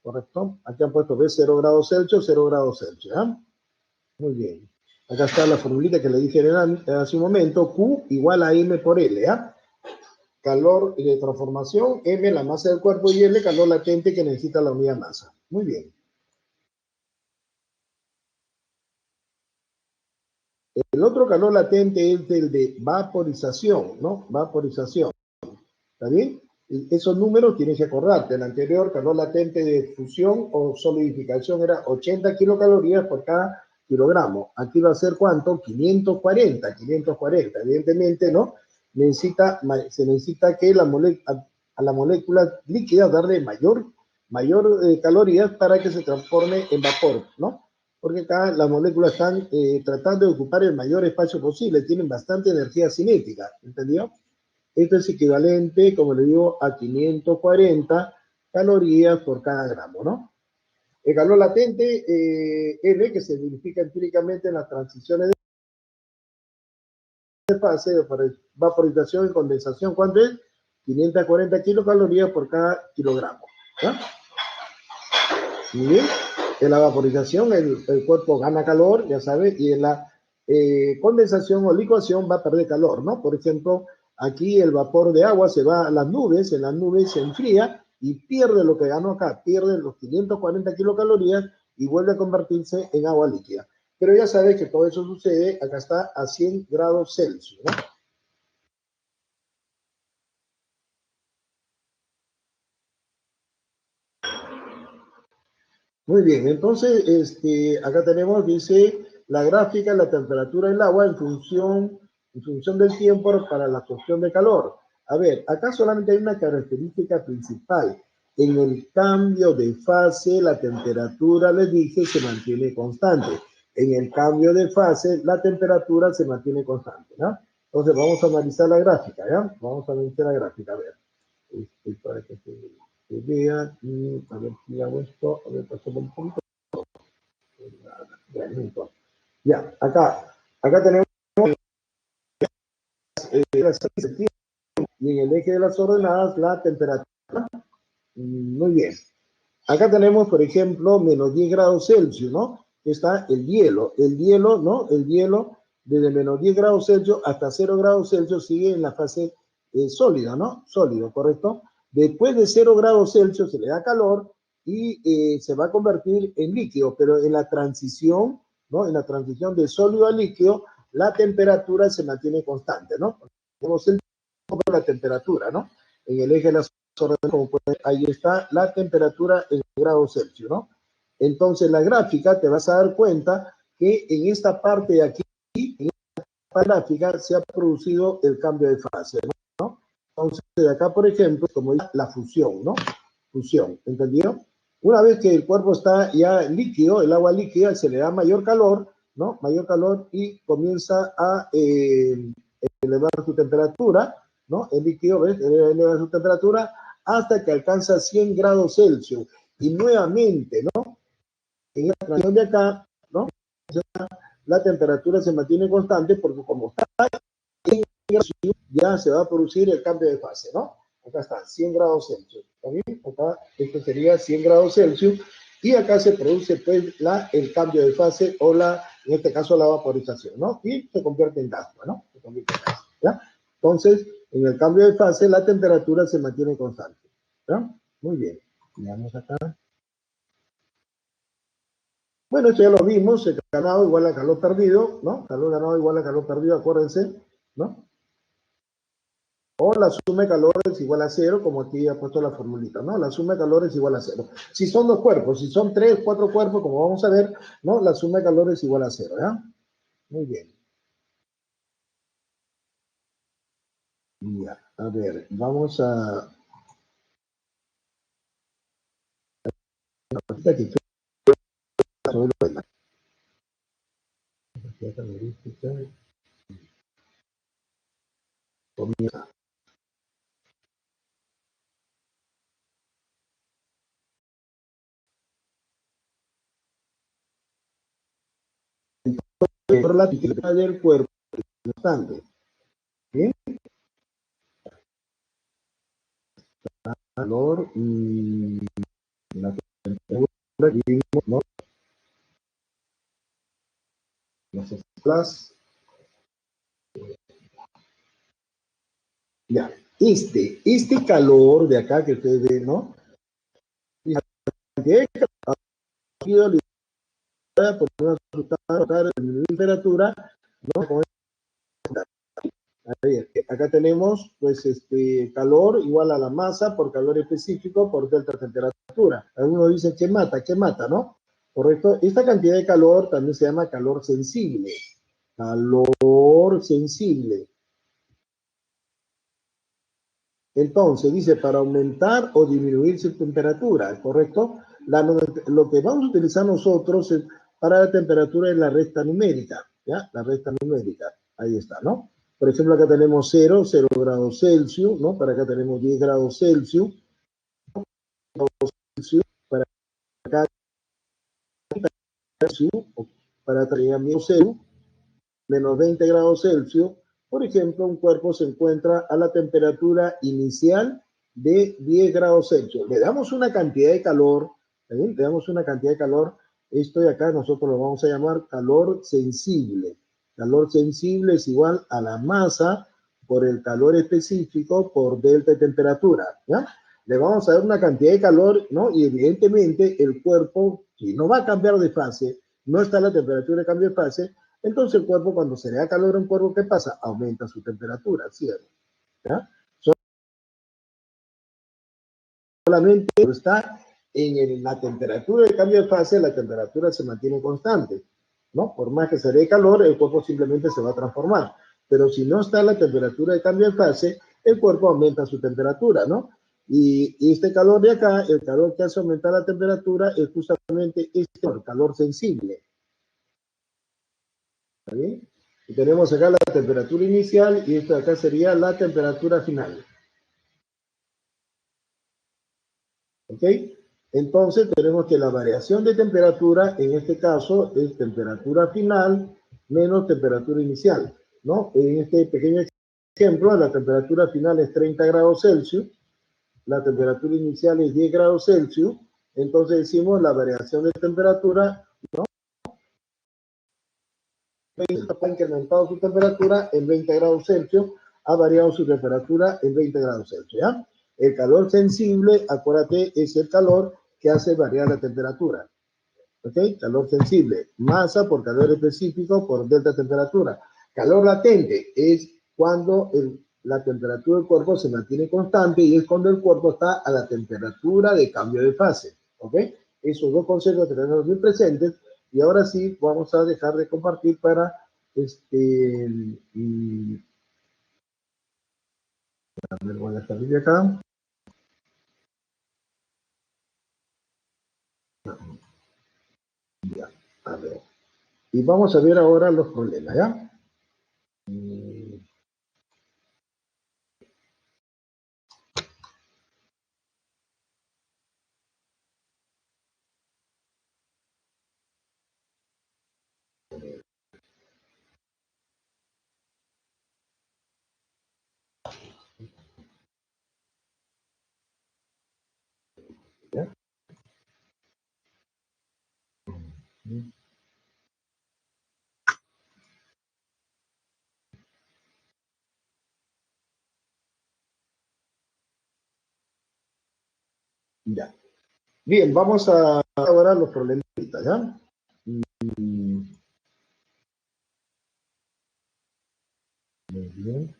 ¿Correcto? Aquí han puesto, ¿ves? 0 grados Celsius, 0 grados Celsius, ¿ya? Muy bien. Acá está la formulita que le dije hace un momento, Q igual a M por L, ¿ya? Calor de transformación, M la masa del cuerpo, y L calor latente que necesita la unidad masa. Muy bien. El otro calor latente es el de vaporización, ¿no? Vaporización. ¿Está bien? Y esos números tienes que acordarte. El anterior calor latente de fusión o solidificación era 80 kilocalorías por cada kilogramo. Aquí va a ser ¿cuánto? 540, 540. Evidentemente, ¿no? Se necesita que a la molécula líquida darle mayor calorías para que se transforme en vapor, ¿no? Porque acá las moléculas están tratando de ocupar el mayor espacio posible, tienen bastante energía cinética, ¿entendió? Esto es equivalente, como le digo, a 540 calorías por cada gramo, ¿no? El calor latente, N, que se verifica empíricamente en las transiciones de fase de vaporización y condensación, ¿cuánto es? 540 kilocalorías por cada kilogramo, ¿no? Muy bien. En la vaporización el cuerpo gana calor, ya sabes, y en la condensación o licuación va a perder calor, ¿no? Por ejemplo, aquí el vapor de agua se va a las nubes, en las nubes se enfría y pierde lo que ganó acá, pierde los 540 kilocalorías y vuelve a convertirse en agua líquida. Pero ya sabes que todo eso sucede, acá está, a 100 grados Celsius, ¿no? Muy bien, entonces acá tenemos, dice, la gráfica, la temperatura del agua en función del tiempo para la absorción de calor. A ver, acá solamente hay una característica principal. En el cambio de fase, la temperatura, les dije, se mantiene constante. En el cambio de fase, la temperatura se mantiene constante, ¿no? Entonces vamos a analizar la gráfica, ¿ya? Vamos a analizar la gráfica, a ver. Para que se vea, a ver si hago esto, a ver, paso por un poquito. Ya, acá tenemos y en el eje de las ordenadas la temperatura. Muy bien. Acá tenemos, por ejemplo, menos 10 grados Celsius, ¿no? está el hielo, ¿no? El hielo desde menos 10 grados Celsius hasta 0 grados Celsius sigue en la fase sólida, ¿no? Sólido, ¿correcto? Después de 0 grados Celsius se le da calor y se va a convertir en líquido, pero en la transición, ¿no? En la transición de sólido a líquido, la temperatura se mantiene constante, ¿no? Tenemos la temperatura, ¿no? En el eje de las órdenes, como pueden, ahí está la temperatura en grados Celsius, ¿no? Entonces, la gráfica te vas a dar cuenta que en esta parte de aquí, en esta gráfica, se ha producido el cambio de fase, ¿no? Entonces, de acá, por ejemplo, como la fusión, ¿no? Fusión, ¿entendido? Una vez que el cuerpo está ya líquido, el agua líquida, se le da mayor calor, ¿no? Mayor calor y comienza a elevar su temperatura, ¿no? El líquido, ¿ves? Eleva su temperatura hasta que alcanza 100 grados Celsius. Y nuevamente, ¿no? En la transición de acá, ¿no? La temperatura se mantiene constante porque como está en grados, ya se va a producir el cambio de fase, ¿no? Acá está, 100 grados Celsius. ¿También? Acá, esto sería 100 grados Celsius. Y acá se produce pues el cambio de fase o en este caso la vaporización, ¿no? Y se convierte en gas, ¿no? Se convierte en gas, ¿ya? Entonces, en el cambio de fase, la temperatura se mantiene constante, ¿ya? Muy bien. Veamos acá. Bueno, esto ya lo vimos, el ganado igual a calor perdido, ¿no? Calor ganado igual a calor perdido, acuérdense, ¿no? O la suma de calor es igual a cero, como aquí ha puesto la formulita, ¿no? La suma de calor es igual a cero. Si son dos cuerpos, si son tres, cuatro cuerpos, como vamos a ver, ¿no? La suma de calor es igual a cero, ¿ya? Muy bien. Ya, a ver, vamos a... Aquí, comienza. Por la actividad del cuerpo constante. ¿Bien? Calor y la temperatura, ¿no? Las escalas. Ya, este calor de acá que ustedes ven, ¿no? Y la cantidad de calor ha sido liberada por una sustancia de temperatura, ¿no? Acá tenemos, pues, calor igual a la masa por calor específico por delta temperatura. Algunos dicen que mata, ¿no? Correcto. Esta cantidad de calor también se llama calor sensible. Calor sensible. Entonces, dice, para aumentar o disminuir su temperatura, ¿correcto? Lo que vamos a utilizar nosotros para la temperatura es la resta numérica, ¿ya? La resta numérica, ahí está, ¿no? Por ejemplo, acá tenemos 0 grados Celsius, ¿no? Para acá tenemos 10 grados Celsius, para acá para acá menos 0, menos 20 grados Celsius. Por ejemplo, un cuerpo se encuentra a la temperatura inicial de 10 grados Celsius. Le damos una cantidad de calor, ¿bien? Le damos una cantidad de calor. Esto de acá nosotros lo vamos a llamar calor sensible. Calor sensible es igual a la masa por el calor específico por delta de temperatura, ¿ya? Le vamos a dar una cantidad de calor, ¿no? Y evidentemente el cuerpo, si no va a cambiar de fase, no está a la temperatura de cambio de fase, entonces el cuerpo, cuando se le da calor a un cuerpo, ¿qué pasa? Aumenta su temperatura, ¿cierto? ¿Ya? Solamente está en la temperatura de cambio de fase, la temperatura se mantiene constante, ¿no? Por más que se dé calor, el cuerpo simplemente se va a transformar. Pero si no está la temperatura de cambio de fase, el cuerpo aumenta su temperatura, ¿no? Y este calor de acá, el calor que hace aumentar la temperatura, es justamente el calor sensible. ¿Está bien? Y tenemos acá la temperatura inicial y esto de acá sería la temperatura final. ¿Ok? Entonces tenemos que la variación de temperatura, en este caso, es temperatura final menos temperatura inicial, ¿no? En este pequeño ejemplo, la temperatura final es 30 grados Celsius, la temperatura inicial es 10 grados Celsius, entonces decimos la variación de temperatura, ¿no? ha incrementado su temperatura en 20 grados Celsius, ha variado su temperatura en 20 grados Celsius, ¿ya? El calor sensible, acuérdate, es el calor que hace variar la temperatura. ¿Ok? Calor sensible, masa por calor específico por delta temperatura. Calor latente es cuando la temperatura del cuerpo se mantiene constante y es cuando el cuerpo está a la temperatura de cambio de fase. ¿Ok? Esos dos conceptos tenemos bien presentes y ahora sí vamos a dejar de compartir para a ver, voy a salir de acá. Ya, a ver. Y vamos a ver ahora los problemas, ¿ya? ¿Ya? Ya. Bien, vamos a ahora los problemas, ¿ya? Muy bien.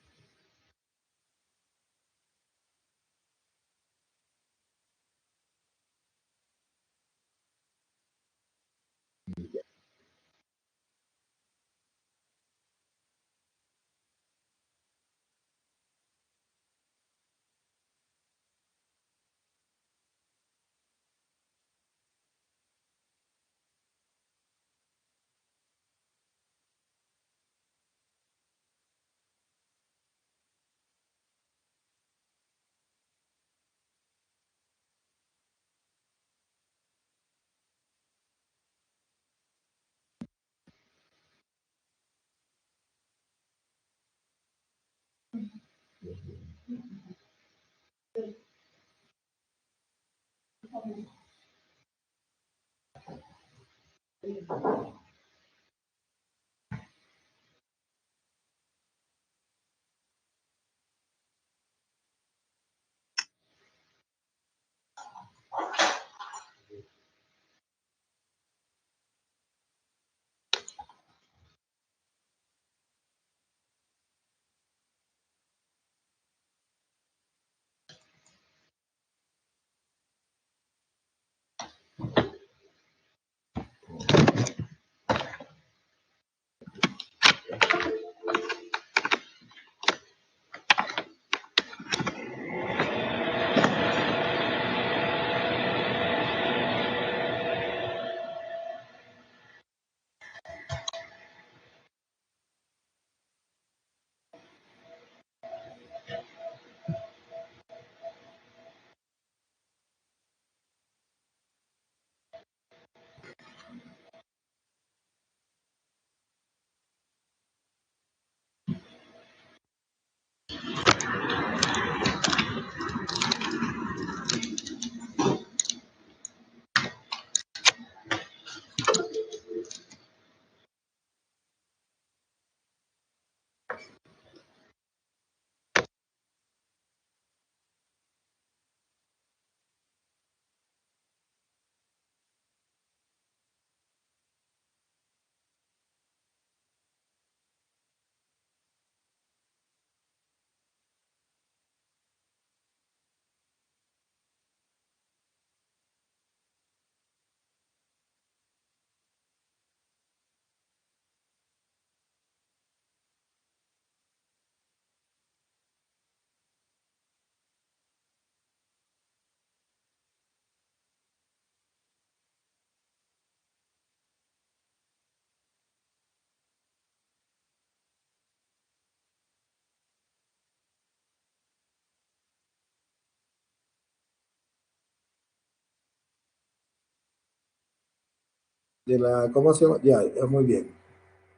De la, ¿cómo se llama? Ya, ya, muy bien.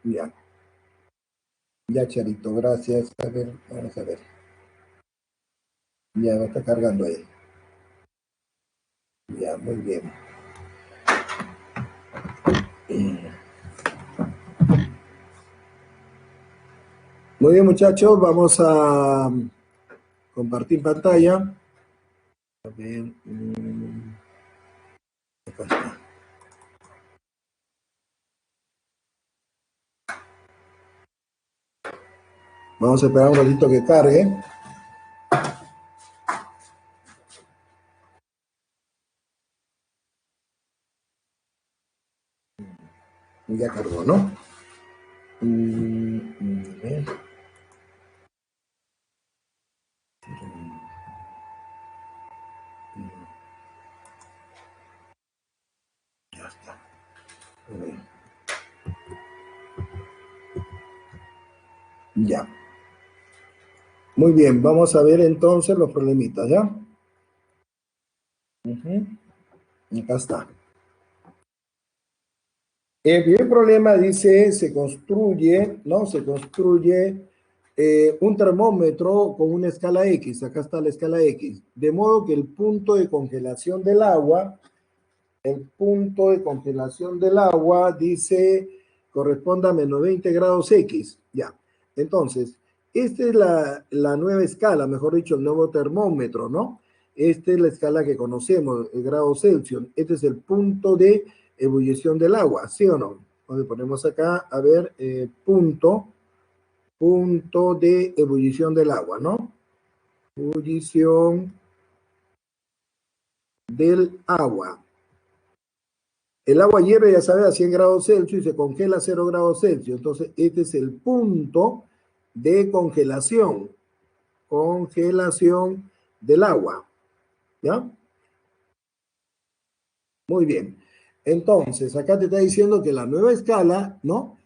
Ya, ya, Charito, gracias. A ver, vamos a ver. Ya me está cargando ahí. Ya, muy bien. Muy bien, muchachos, vamos a compartir pantalla. A ver, acá está. Vamos a esperar un ratito que cargue. Ya cargó, ¿no? A ver. Ya está. A ver. Ya. Muy bien, vamos a ver entonces los problemitas, ¿ya? Acá está. El primer problema dice, se construye, ¿no? Se construye un termómetro con una escala X. Acá está la escala X. De modo que el punto de congelación del agua, dice, corresponde a menos 20 grados X. Ya. Entonces, esta es la nueva escala, mejor dicho, el nuevo termómetro, ¿no? Esta es la escala que conocemos, el grado Celsius. Este es el punto de ebullición del agua, ¿sí o no? Entonces ponemos acá, a ver, punto de ebullición del agua, ¿no? Ebullición del agua. El agua hierve, ya sabes, a 100 grados Celsius y se congela a 0 grados Celsius. Entonces, este es el punto de congelación. Congelación del agua. ¿Ya? Muy bien. Entonces, acá te está diciendo que la nueva escala, ¿no?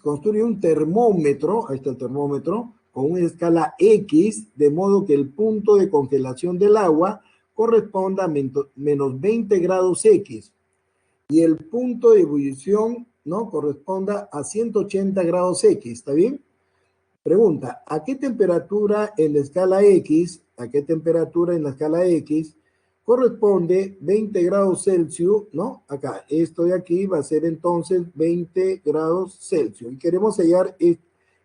Construye un termómetro, ahí está el termómetro, con una escala X, de modo que el punto de congelación del agua corresponda a menos 20 grados X y el punto de ebullición, ¿no? Corresponda a 180 grados X, ¿está bien? Pregunta, ¿a qué temperatura en la escala X, corresponde 20 grados Celsius, ¿no? Acá, esto de aquí va a ser entonces 20 grados Celsius. Y queremos hallar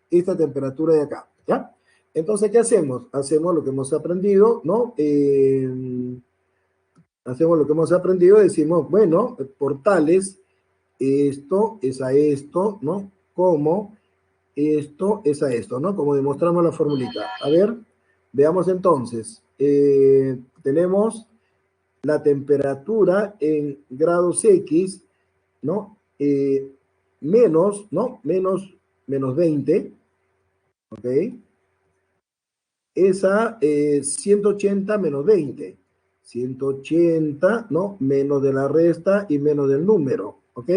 esta temperatura de acá, ¿ya? Entonces, ¿qué hacemos? Hacemos lo que hemos aprendido, ¿no? Hacemos lo que hemos aprendido, decimos, bueno, por tales, esto es a esto, ¿no? Como esto es a esto, ¿no? Como demostramos la formulita. A ver, veamos entonces. Tenemos la temperatura en grados X, ¿no? Menos, ¿no? Menos 20, ¿ok? Esa 180 menos 20. 180, ¿no? Menos de la resta y menos del número, ¿ok?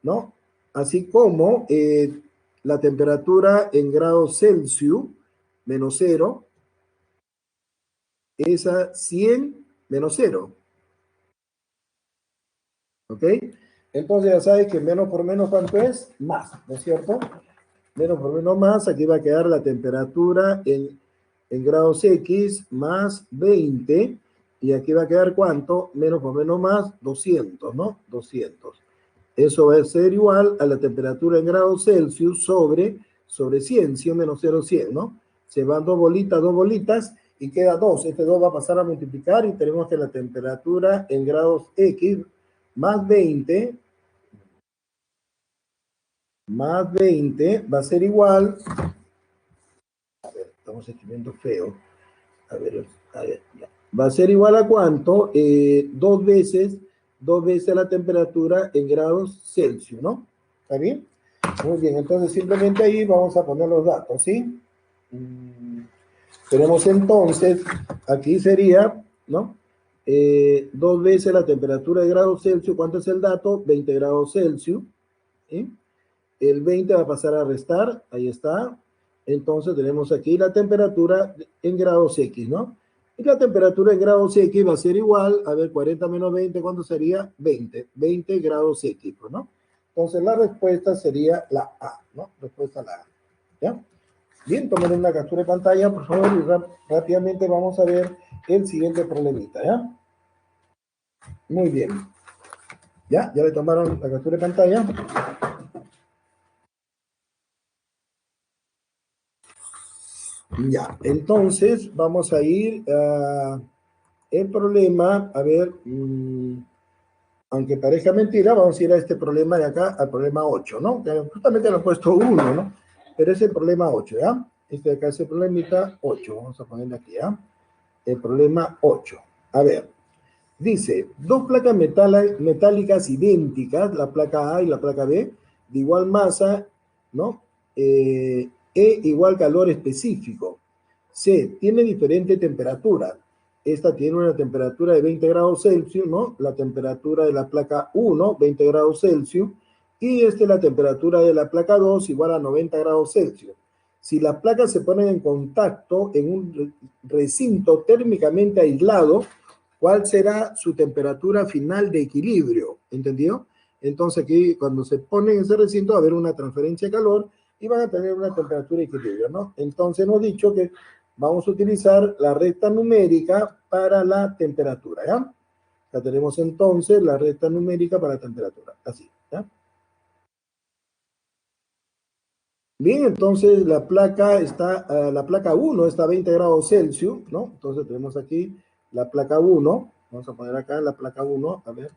¿No? Así como la temperatura en grados Celsius, menos 0, es a 100 menos 0. ¿Ok? Entonces ya sabes que menos por menos, ¿cuánto es? Más, ¿no es cierto? Menos por menos más, aquí va a quedar la temperatura en grados X más 20, y aquí va a quedar ¿cuánto? Menos por menos más, 200, ¿no? 200. Eso va a ser igual a la temperatura en grados Celsius sobre 100, 100 menos 0, 100, ¿no? Se van dos bolitas, y queda 2. Este 2 va a pasar a multiplicar y tenemos que la temperatura en grados X más 20 va a ser igual, a ver, estamos escribiendo feo, a ver, ya. Va a ser igual a ¿cuánto? Dos veces la temperatura en grados Celsius, ¿no? ¿Está bien? Muy bien, entonces simplemente ahí vamos a poner los datos, ¿sí? Tenemos entonces, aquí sería, ¿no? Dos veces la temperatura de grados Celsius. ¿Cuánto es el dato? 20 grados Celsius. ¿Sí? El 20 va a pasar a restar, ahí está. Entonces tenemos aquí la temperatura en grados X, ¿no? Y la temperatura en grados X va a ser igual, a ver, 40 menos 20, ¿cuánto sería? 20 grados X, ¿no? Entonces la respuesta sería la A, ¿no? Respuesta la A, ¿ya? Bien, tomen una captura de pantalla, por favor, y rápidamente vamos a ver el siguiente problemita, ¿ya? Muy bien. ¿Ya? ¿Ya le tomaron la captura de pantalla? Ya, entonces vamos a ir a el problema, a ver, aunque parezca mentira, vamos a ir a este problema de acá, al problema 8, ¿no? Que justamente lo he puesto 1, ¿no? Pero es el problema 8, ¿ya? Este de acá es el problemita 8, vamos a ponerle aquí, ¿ya? El problema 8. A ver, dice, dos placas metálicas idénticas, la placa A y la placa B, de igual masa, ¿no? Igual calor específico. C, tiene diferente temperatura. Esta tiene una temperatura de 20 grados Celsius, ¿no? La temperatura de la placa 1, 20 grados Celsius, y esta es la temperatura de la placa 2, igual a 90 grados Celsius. Si las placas se ponen en contacto en un recinto térmicamente aislado, ¿cuál será su temperatura final de equilibrio? ¿Entendido? Entonces aquí cuando se pone en ese recinto va a haber una transferencia de calor y van a tener una temperatura de equilibrio, ¿no? Entonces hemos dicho que vamos a utilizar la recta numérica para la temperatura, ¿ya? Ya tenemos entonces la recta numérica para la temperatura, así, ¿ya? Bien, entonces la placa 1 está a 20 grados Celsius, ¿no? Entonces tenemos aquí la placa 1, vamos a poner acá la placa 1, a ver.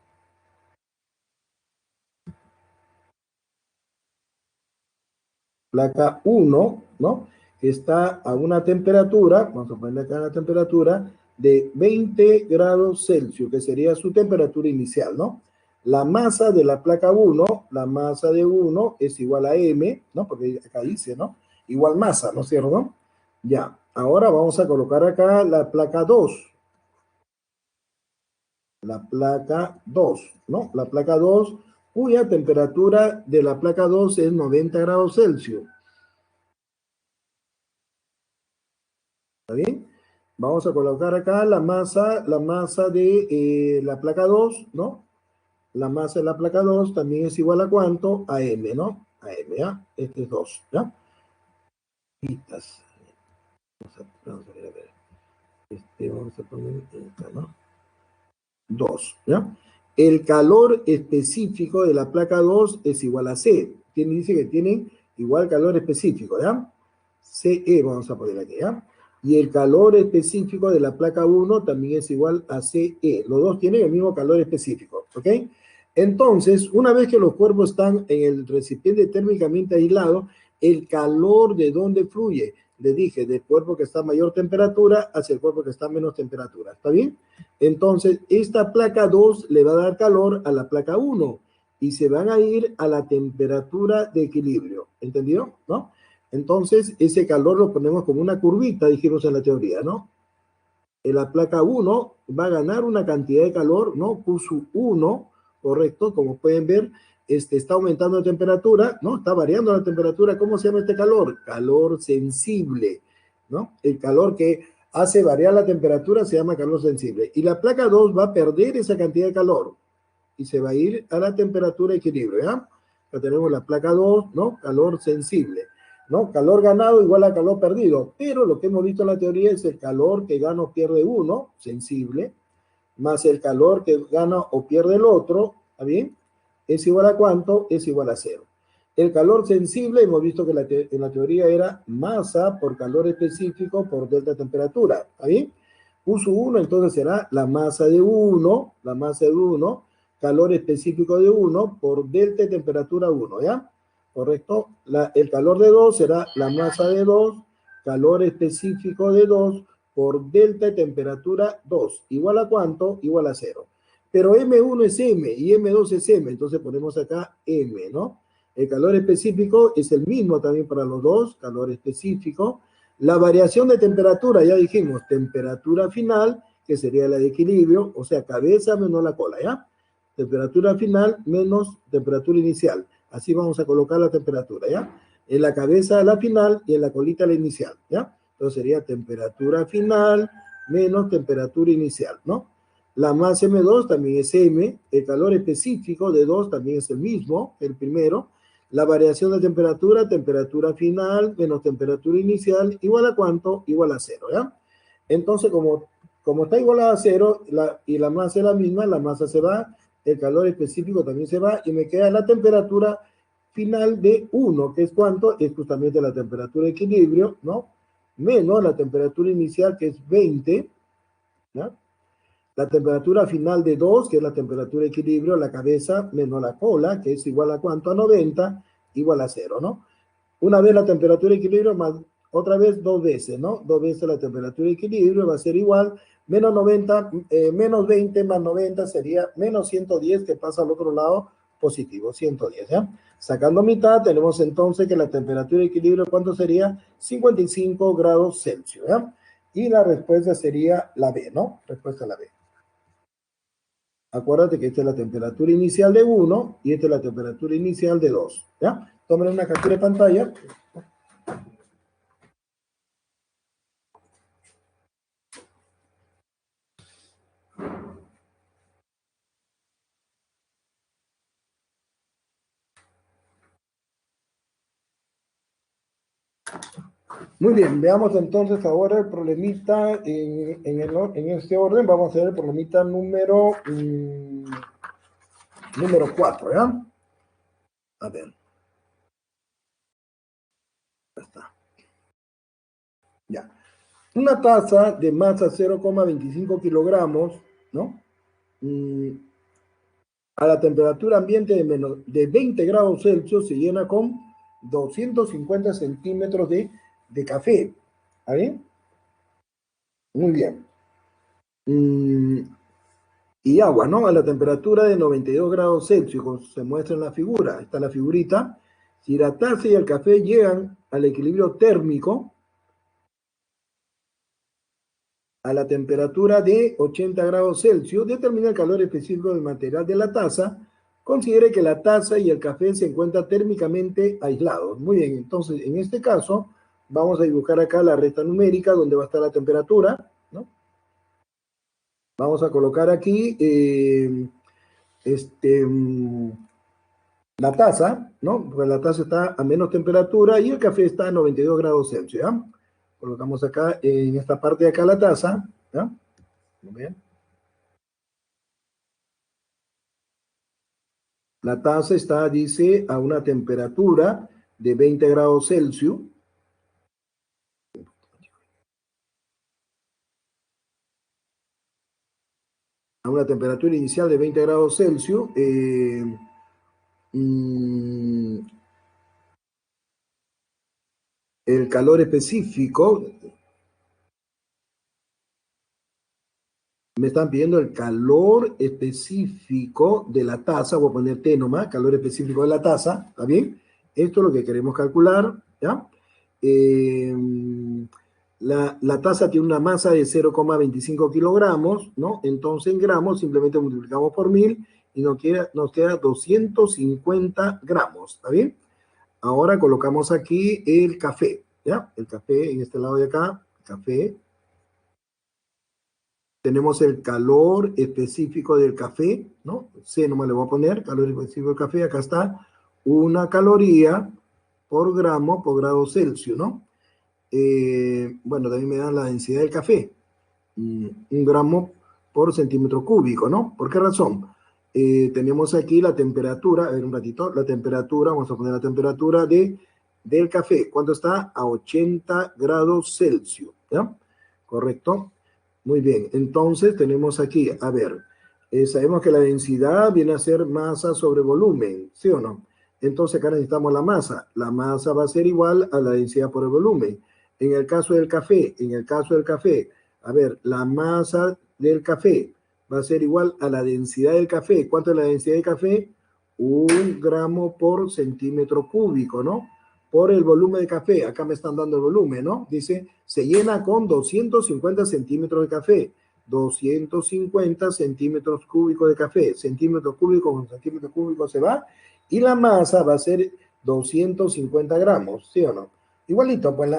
Placa 1, ¿no? Está a una temperatura, vamos a ponerle acá la temperatura, de 20 grados Celsius, que sería su temperatura inicial, ¿no? La masa de la placa 1, la masa de 1 es igual a M, ¿no? Porque acá dice, ¿no? Igual masa, ¿no es cierto? ¿No? Ya, ahora vamos a colocar acá la placa 2. La placa 2, ¿no? La placa 2, cuya temperatura de la placa 2 es 90 grados Celsius. ¿Está bien? Vamos a colocar acá la masa de la placa 2, ¿no? La masa de la placa 2 también es igual a ¿cuánto? A M, ¿no? A M, ¿ya? Este es 2, ¿ya? Vamos a ver, a ver. Vamos a poner acá, ¿no? 2, ¿ya? El calor específico de la placa 2 es igual a C. Dice que tienen igual calor específico, ¿ya? CE vamos a poner aquí, ¿ya? Y el calor específico de la placa 1 también es igual a CE. Los dos tienen el mismo calor específico, ¿ok? Entonces, una vez que los cuerpos están en el recipiente térmicamente aislado, el calor de dónde fluye, le dije, del cuerpo que está a mayor temperatura hacia el cuerpo que está a menos temperatura, ¿está bien? Entonces, esta placa 2 le va a dar calor a la placa 1 y se van a ir a la temperatura de equilibrio, ¿entendió? ¿No? Entonces, ese calor lo ponemos como una curvita, dijimos en la teoría, ¿no? En la placa 1 va a ganar una cantidad de calor, ¿no? Q sub 1, correcto, como pueden ver, está aumentando la temperatura, ¿no? Está variando la temperatura. ¿Cómo se llama este calor? Calor sensible, ¿no? El calor que hace variar la temperatura se llama calor sensible. Y la placa 2 va a perder esa cantidad de calor y se va a ir a la temperatura de equilibrio, ¿ya? Ya tenemos la placa 2, ¿no? Calor sensible, ¿no? Calor ganado igual a calor perdido, pero lo que hemos visto en la teoría es el calor que gana o pierde uno, sensible, más el calor que gana o pierde el otro, ¿está bien? ¿Es igual a cuánto? Es igual a cero. El calor sensible, hemos visto que en la teoría era masa por calor específico por delta temperatura, ¿está bien? Uso 1, entonces será la masa de 1, calor específico de 1 por delta de temperatura 1, ¿ya? ¿Correcto? El calor de 2 será la masa de 2, calor específico de 2 por delta de temperatura 2. ¿Igual a cuánto? Igual a 0. Pero M1 es M y M2 es M, entonces ponemos acá M, ¿no? El calor específico es el mismo también para los dos, calor específico. La variación de temperatura, ya dijimos, temperatura final, que sería la de equilibrio, o sea, cabeza menos la cola, ¿ya? Temperatura final menos temperatura inicial. Así vamos a colocar la temperatura, ¿ya? En la cabeza la final y en la colita la inicial, ¿ya? Entonces sería temperatura final menos temperatura inicial, ¿no? La masa M2 también es M, el calor específico de 2 también es el mismo, el primero. La variación de temperatura, temperatura final menos temperatura inicial, igual a cuánto? Igual a 0, ¿ya? Entonces, como está igual a 0 y la masa es la misma, la masa se va, el calor específico también se va y me queda la temperatura final de 1, que es cuánto, es justamente la temperatura de equilibrio, ¿no? menos la temperatura inicial, que es 20, ¿ya? La temperatura final de 2, que es la temperatura de equilibrio, la cabeza menos la cola, que es igual a ¿cuánto? A 90, igual a 0, ¿no? Una vez la temperatura de equilibrio más otra vez 2 veces, ¿no? 2 veces la temperatura de equilibrio va a ser igual, menos 90, menos 20 más 90 sería menos 110, que pasa al otro lado, positivo, 110, ¿ya? Sacando mitad, tenemos entonces que la temperatura de equilibrio, ¿cuánto sería? 55 grados Celsius, ¿ya? Y la respuesta sería la B, ¿no? Respuesta la B. Acuérdate que esta es la temperatura inicial de 1 y esta es la temperatura inicial de 2, ¿ya? Tomen una captura de pantalla. Muy bien, veamos entonces ahora el problemita en este orden. Vamos a hacer el problemita número 4, ¿ya? A ver. Ya está. Ya. Una taza de masa 0,25 kilogramos, ¿no? A la temperatura ambiente de 20 grados Celsius se llena con 250 centímetros de café. ¿Está bien? Muy bien. Y agua, ¿no? A la temperatura de 92 grados Celsius, como se muestra en la figura. Está la figurita. Si la taza y el café llegan al equilibrio térmico, a la temperatura de 80 grados Celsius, determina el calor específico del material de la taza. Considere que la taza y el café se encuentran térmicamente aislados. Muy bien, entonces en este caso vamos a dibujar acá la recta numérica donde va a estar la temperatura, ¿no? Vamos a colocar aquí la taza, ¿no? Pues la taza está a menos temperatura y el café está a 92 grados Celsius, ¿ya? Colocamos acá, en esta parte de acá la taza, ¿ya? Muy bien. La taza está, dice, a una temperatura de 20 grados Celsius. A una temperatura inicial de 20 grados Celsius. El calor específico, me están pidiendo el calor específico de la taza, voy a poner T nomás, calor específico de la taza, ¿está bien? Esto es lo que queremos calcular, ¿ya? La taza tiene una masa de 0,25 kilogramos, ¿no? Entonces en gramos simplemente multiplicamos por 1000 y nos queda 250 gramos, ¿está bien? Ahora colocamos aquí el café, ¿ya? El café en este lado de acá, café. Tenemos el calor específico del café, ¿no? C nomás le voy a poner, calor específico del café, acá está, 1 caloría por gramo por grado Celsius, ¿no? Bueno, también me dan la densidad del café, 1 gramo por centímetro cúbico, ¿no? ¿Por qué razón? Tenemos aquí la temperatura, a ver un ratito, la temperatura, vamos a poner la temperatura del café, ¿cuánto está? A 80 grados Celsius, ¿ya? ¿Correcto? Muy bien, entonces tenemos aquí, a ver, sabemos que la densidad viene a ser masa sobre volumen, ¿sí o no? Entonces acá necesitamos la masa va a ser igual a la densidad por el volumen. En el caso del café, a ver, la masa del café va a ser igual a la densidad del café. ¿Cuánto es la densidad del café? 1 gramo por centímetro cúbico, ¿no? Por el volumen de café, acá me están dando el volumen, ¿no? Dice, se llena con 250 centímetros de café, 250 centímetros cúbicos de café, centímetro cúbico con centímetro cúbico se va, y la masa va a ser 250 gramos, ¿sí o no? Igualito, pues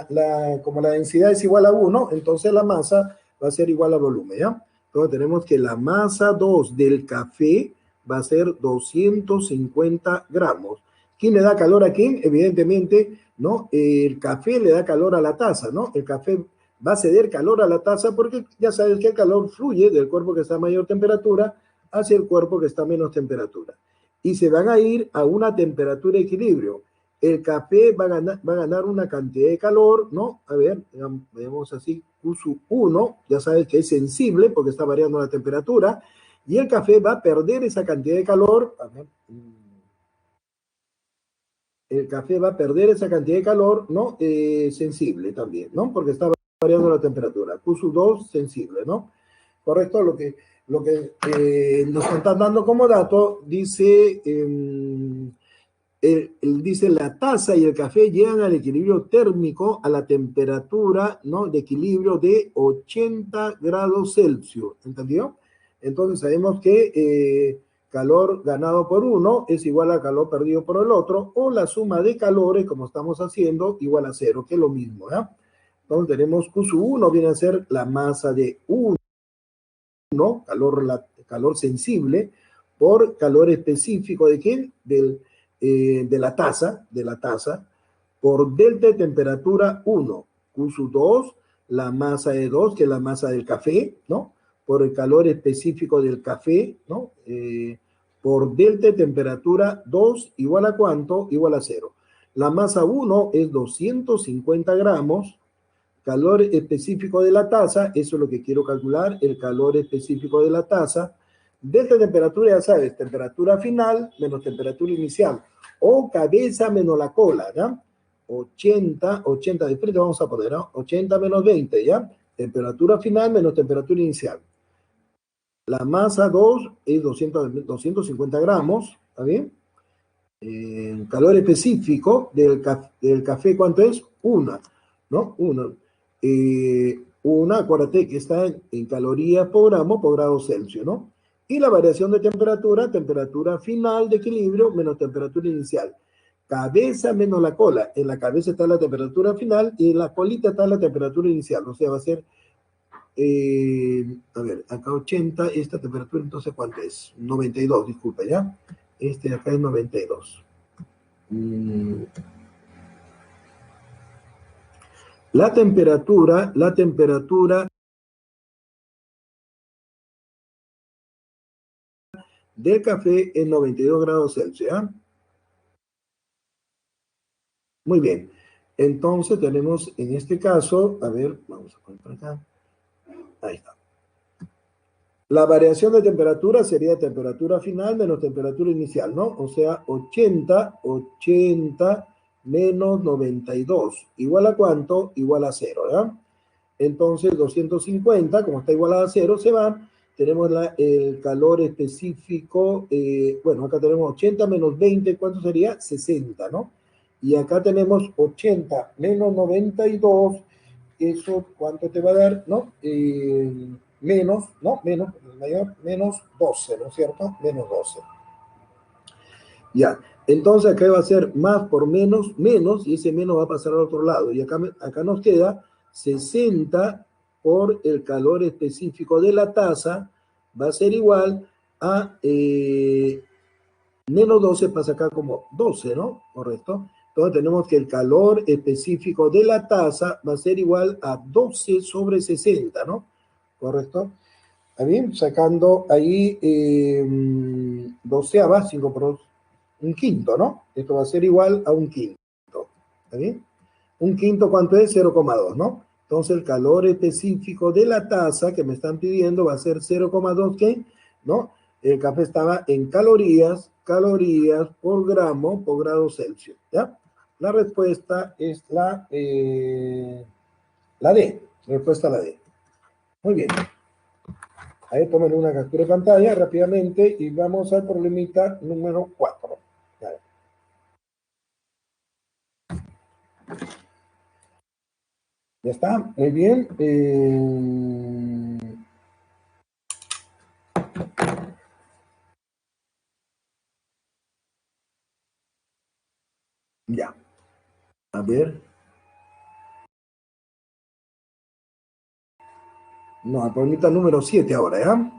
como la densidad es igual a 1, entonces la masa va a ser igual al volumen, ¿ya? Entonces tenemos que la masa 2 del café va a ser 250 gramos. ¿Quién le da calor a quién? Evidentemente, ¿no? El café le da calor a la taza, ¿no? El café va a ceder calor a la taza porque ya sabes que el calor fluye del cuerpo que está a mayor temperatura hacia el cuerpo que está a menos temperatura. Y se van a ir a una temperatura de equilibrio. el café va a ganar una cantidad de calor, ¿no? A ver, vemos así, Q1, ya sabes que es sensible porque está variando la temperatura, y el café va a perder esa cantidad de calor, a ver, el café va a perder esa cantidad de calor, ¿no? Sensible también, ¿no? Porque está variando la temperatura. Q2, sensible, ¿no? Correcto, lo que nos están dando como dato, dice, dice la taza y el café llegan al equilibrio térmico a la temperatura, ¿no? De equilibrio de 80 grados Celsius, ¿entendió? Entonces sabemos que calor ganado por uno es igual a calor perdido por el otro, o la suma de calores, como estamos haciendo, igual a cero, que es lo mismo, ¿ya? Entonces tenemos Q1 viene a ser la masa de 1, calor sensible, por calor específico de quién, de la taza, por delta de temperatura 1, Q2, la masa de 2, que es la masa del café, ¿no? Por el calor específico del café, ¿no? Por delta de temperatura 2, igual a cuánto, igual a 0. La masa 1 es 250 gramos, calor específico de la taza, eso es lo que quiero calcular, el calor específico de la taza. Delta temperatura, ya sabes, temperatura final menos temperatura inicial, o cabeza menos la cola, ¿ya? 80 de frente vamos a poner, ¿no? 80 menos 20, ¿ya? Temperatura final menos temperatura inicial. La masa 2 es 250 gramos, ¿está bien? Calor específico del café, ¿cuánto es? Una, ¿no? Una, acuérdate que está en calorías por grado Celsius, ¿no? Y la variación de temperatura, temperatura final de equilibrio menos temperatura inicial. Cabeza menos la cola. En la cabeza está la temperatura final y en la colita está la temperatura inicial. O sea, va a ser, a ver, acá 80, esta temperatura, entonces, ¿cuánto es? 92, disculpa, ¿ya? Este de acá es 92. La temperatura del café es 92 grados Celsius, ¿eh? Muy bien. Entonces tenemos en este caso, a ver, vamos a poner por acá. Ahí está. La variación de temperatura sería temperatura final menos temperatura inicial, ¿no? O sea, 80 menos 92. ¿Igual a cuánto? Igual a 0, ¿ya? Entonces, 250, como está igualado a 0, se van. Tenemos el calor específico. Bueno, acá tenemos 80 menos 20, ¿cuánto sería? 60, ¿no? Y acá tenemos 80 menos 92. ¿Eso cuánto te va a dar? ¿No? Menos, ¿no? Menos 12, ¿no es cierto? Menos 12. Ya. Entonces acá va a ser más por menos, y ese menos va a pasar al otro lado. Y acá nos queda 60 por el calor específico de la taza, va a ser igual a menos 12, pasa acá como 12, ¿no? Correcto. Entonces tenemos que el calor específico de la taza va a ser igual a 12 sobre 60, ¿no? Correcto. ¿Está bien? Sacando ahí 12 a 5 por un quinto, ¿no? Esto va a ser igual a un quinto. ¿Está bien? Un quinto, ¿cuánto es? 0,2, ¿no? Entonces el calor específico de la taza que me están pidiendo va a ser 0,2, ¿qué? ¿No? El café estaba en calorías por gramo por grado Celsius, ¿ya? La respuesta es la D. Respuesta la D. Muy bien. Ahí tomen una captura de pantalla rápidamente y vamos al problemita número 4. Ya está, muy bien. Ya. A ver. No, el problemita número 7 ahora, ¿ya?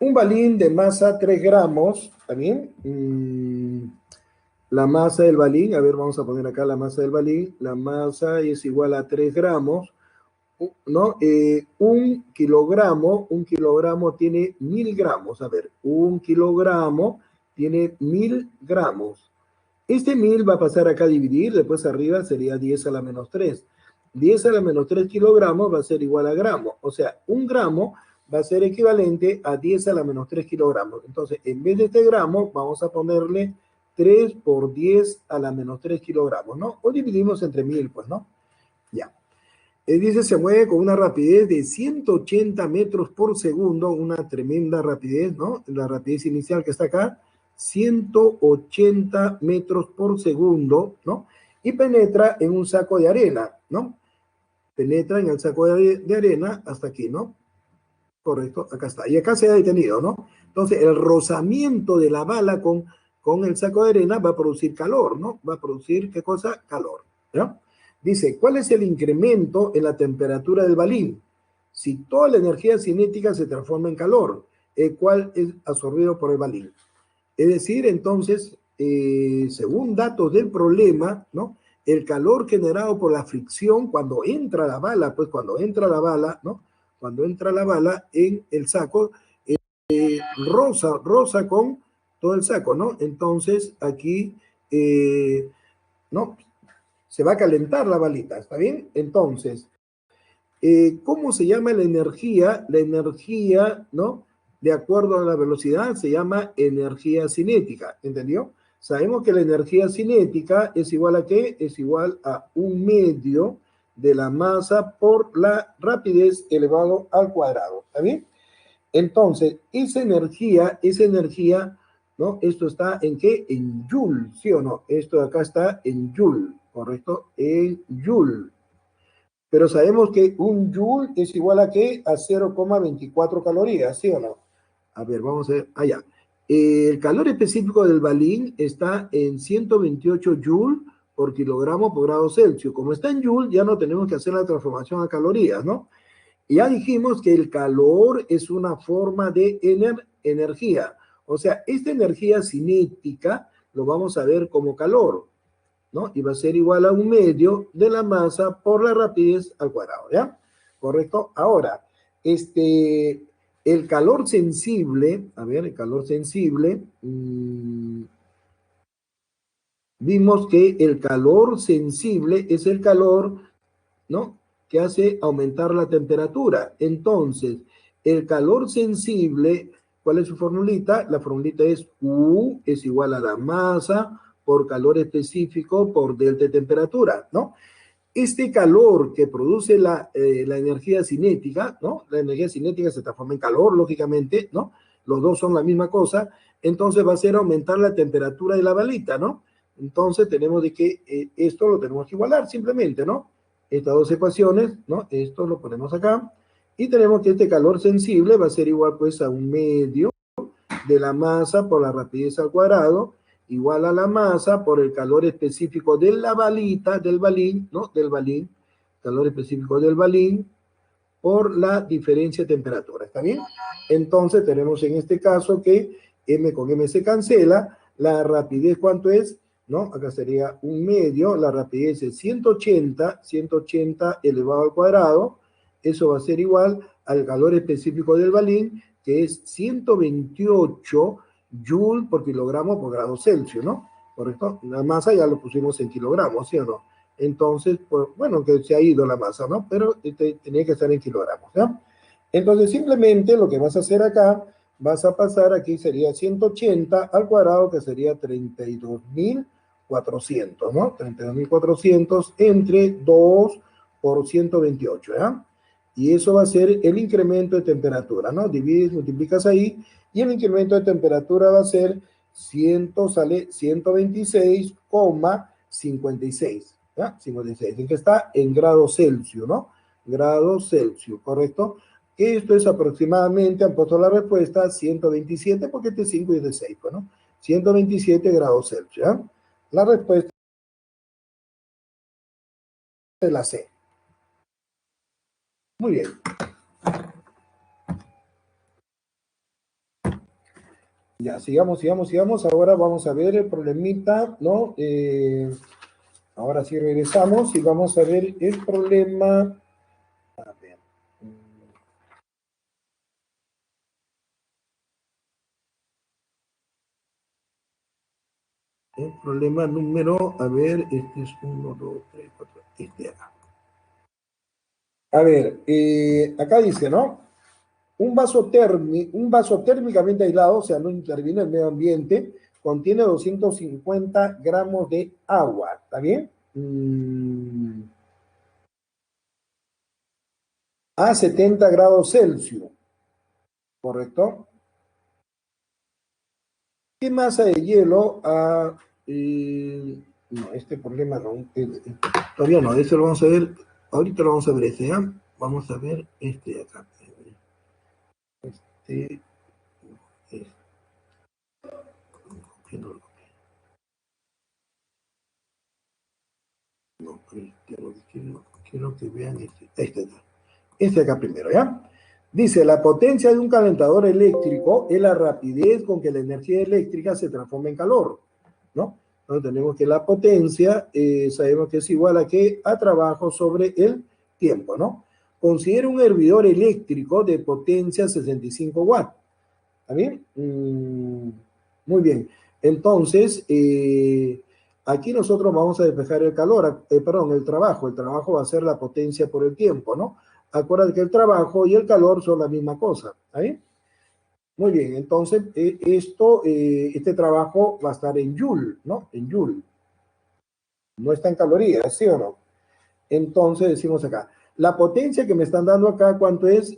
Un balín de masa 3 gramos, ¿está bien? La masa del balín, a ver, vamos a poner acá la masa del balín. La masa es igual a 3 gramos. ¿no? Un kilogramo tiene 1000 gramos. A ver, un kilogramo tiene 1000 gramos. Este 1000 va a pasar acá a dividir, después arriba sería 10 a la menos 3. 10 a la menos 3 kilogramos va a ser igual a gramo. O sea, un gramo va a ser equivalente a 10 a la menos 3 kilogramos. Entonces, en vez de este gramo, vamos a ponerle 3 por 10 a la menos 3 kilogramos, ¿no? O dividimos entre 1000, pues, ¿no? Ya. Dice, se mueve con una rapidez de 180 metros por segundo, una tremenda rapidez, ¿no? La rapidez inicial que está acá, 180 metros por segundo, ¿no? Y penetra en un saco de arena, ¿no? Penetra en el saco de arena hasta aquí, ¿no? Correcto, acá está. Y acá se ha detenido, ¿no? Entonces, el rozamiento de la bala con el saco de arena va a producir calor, ¿no? Va a producir, ¿qué cosa? Calor, ¿no? Dice, ¿cuál es el incremento en la temperatura del balín? Si toda la energía cinética se transforma en calor, el cual es absorbido por el balín. Es decir, entonces, según datos del problema, ¿no? El calor generado por la fricción cuando entra la bala, pues cuando entra la bala, ¿no? Cuando entra la bala en el saco, rosa con todo el saco, ¿no? Entonces, aquí, ¿no? Se va a calentar la balita, ¿está bien? Entonces, ¿cómo se llama la energía? La energía, ¿no? De acuerdo a la velocidad, se llama energía cinética, ¿entendió? Sabemos que la energía cinética es igual a ¿qué? Es igual a 1/2 de la masa por la rapidez elevado al cuadrado, ¿está bien? Entonces, esa energía, ¿no? Esto está en ¿qué? En Joule, ¿sí o no? Esto de acá está en Joule, ¿correcto? En Joule. Pero sabemos que un Joule es igual a ¿qué? A 0,24 calorías, ¿sí o no? A ver, vamos a ver, allá. El calor específico del balín está en 128 Joule por kilogramo por grado Celsius. Como está en Joule, ya no tenemos que hacer la transformación a calorías, ¿no? Y ya dijimos que el calor es una forma de energía. O sea, esta energía cinética lo vamos a ver como calor, ¿no? Y va a ser igual a 1/2 de la masa por la rapidez al cuadrado, ¿ya? ¿Correcto? Ahora, el calor sensible, a ver, el calor sensible, vimos que el calor sensible es el calor, ¿no? Que hace aumentar la temperatura. Entonces, el calor sensible, ¿cuál es su formulita? La formulita es U es igual a la masa por calor específico por delta de temperatura, ¿no? Este calor que produce la energía cinética, ¿no? La energía cinética se transforma en calor, lógicamente, ¿no? Los dos son la misma cosa, entonces va a ser aumentar la temperatura de la balita, ¿no? Entonces tenemos de que esto lo tenemos que igualar simplemente, ¿no? Estas dos ecuaciones, ¿no? Esto lo ponemos acá y tenemos que este calor sensible va a ser igual pues a 1/2 de la masa por la rapidez al cuadrado, igual a la masa por el calor específico de la balita, del balín, ¿no? Del balín, calor específico del balín, por la diferencia de temperatura, ¿está bien? Entonces tenemos en este caso que M con M se cancela, la rapidez, ¿cuánto es? ¿No? Acá sería 1/2, la rapidez es 180 elevado al cuadrado, eso va a ser igual al calor específico del balín, que es 128 Joule por kilogramo por grado Celsius, ¿no? ¿Correcto? La masa ya lo pusimos en kilogramos, ¿sí o no? Entonces, pues, bueno, que se ha ido la masa, ¿no? Pero tenía que estar en kilogramos, ¿no? Entonces, simplemente lo que vas a hacer acá, vas a pasar aquí, sería 180 al cuadrado, que sería 32.400, ¿no? 32.400 entre 2 por 128, ¿ya? Y eso va a ser el incremento de temperatura, ¿no? Divides, multiplicas ahí, y el incremento de temperatura va a ser 126,56, ¿ya? 56, que está en grados Celsius, ¿no? Grados Celsius, ¿correcto? Esto es aproximadamente, han puesto la respuesta, 127, porque este 5 es de 6, pues, ¿no? 127 grados Celsius, ¿ya? La respuesta es la C. Muy bien. Ya, sigamos. Ahora vamos a ver el problemita, ¿no? Ahora sí regresamos y vamos a ver el problema. A El problema número, a ver, este es 1, 2, 3, 4, este de acá. A ver, acá dice, ¿no? Un vaso térmicamente aislado, o sea, no interviene el medio ambiente, contiene 250 gramos de agua, ¿está bien? A 70 grados Celsius, ¿correcto? ¿Qué masa de hielo a... no, este problema no, todavía no, eso lo vamos a ver, ahorita lo vamos a ver este, ¿ya? Vamos a ver este de acá. Este, no, no, quiero que vean este de acá primero, ¿ya? Dice, la potencia de un calentador eléctrico es la rapidez con que la energía eléctrica se transforma en calor, ¿no? Entonces tenemos que la potencia, sabemos que es igual a qué, a trabajo sobre el tiempo, ¿no? Considera un hervidor eléctrico de potencia 65 watts. ¿Está bien? Muy bien. Entonces, aquí nosotros vamos a despejar el calor, perdón, el trabajo. El trabajo va a ser la potencia por el tiempo, ¿no? Acuérdate que el trabajo y el calor son la misma cosa. ¿Está bien? Muy bien. Entonces, este trabajo va a estar en Joule, ¿no? En Joule. No está en calorías, ¿sí o no? Entonces decimos acá, la potencia que me están dando acá, ¿cuánto es?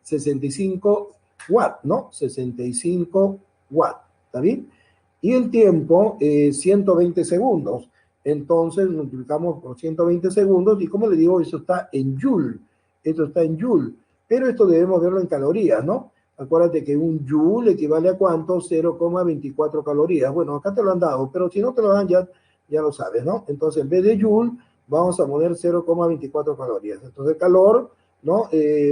65 watts, ¿no? 65 watts, ¿está bien? Y el tiempo, 120 segundos. Entonces multiplicamos por 120 segundos y como le digo, eso está en Joule. Esto está en Joule. Pero esto debemos verlo en calorías, ¿no? Acuérdate que un Joule equivale a ¿cuánto? 0,24 calorías. Bueno, acá te lo han dado, pero si no te lo dan ya lo sabes, ¿no? Entonces en vez de Joule, vamos a poner 0,24 calorías. Entonces el calor, ¿no?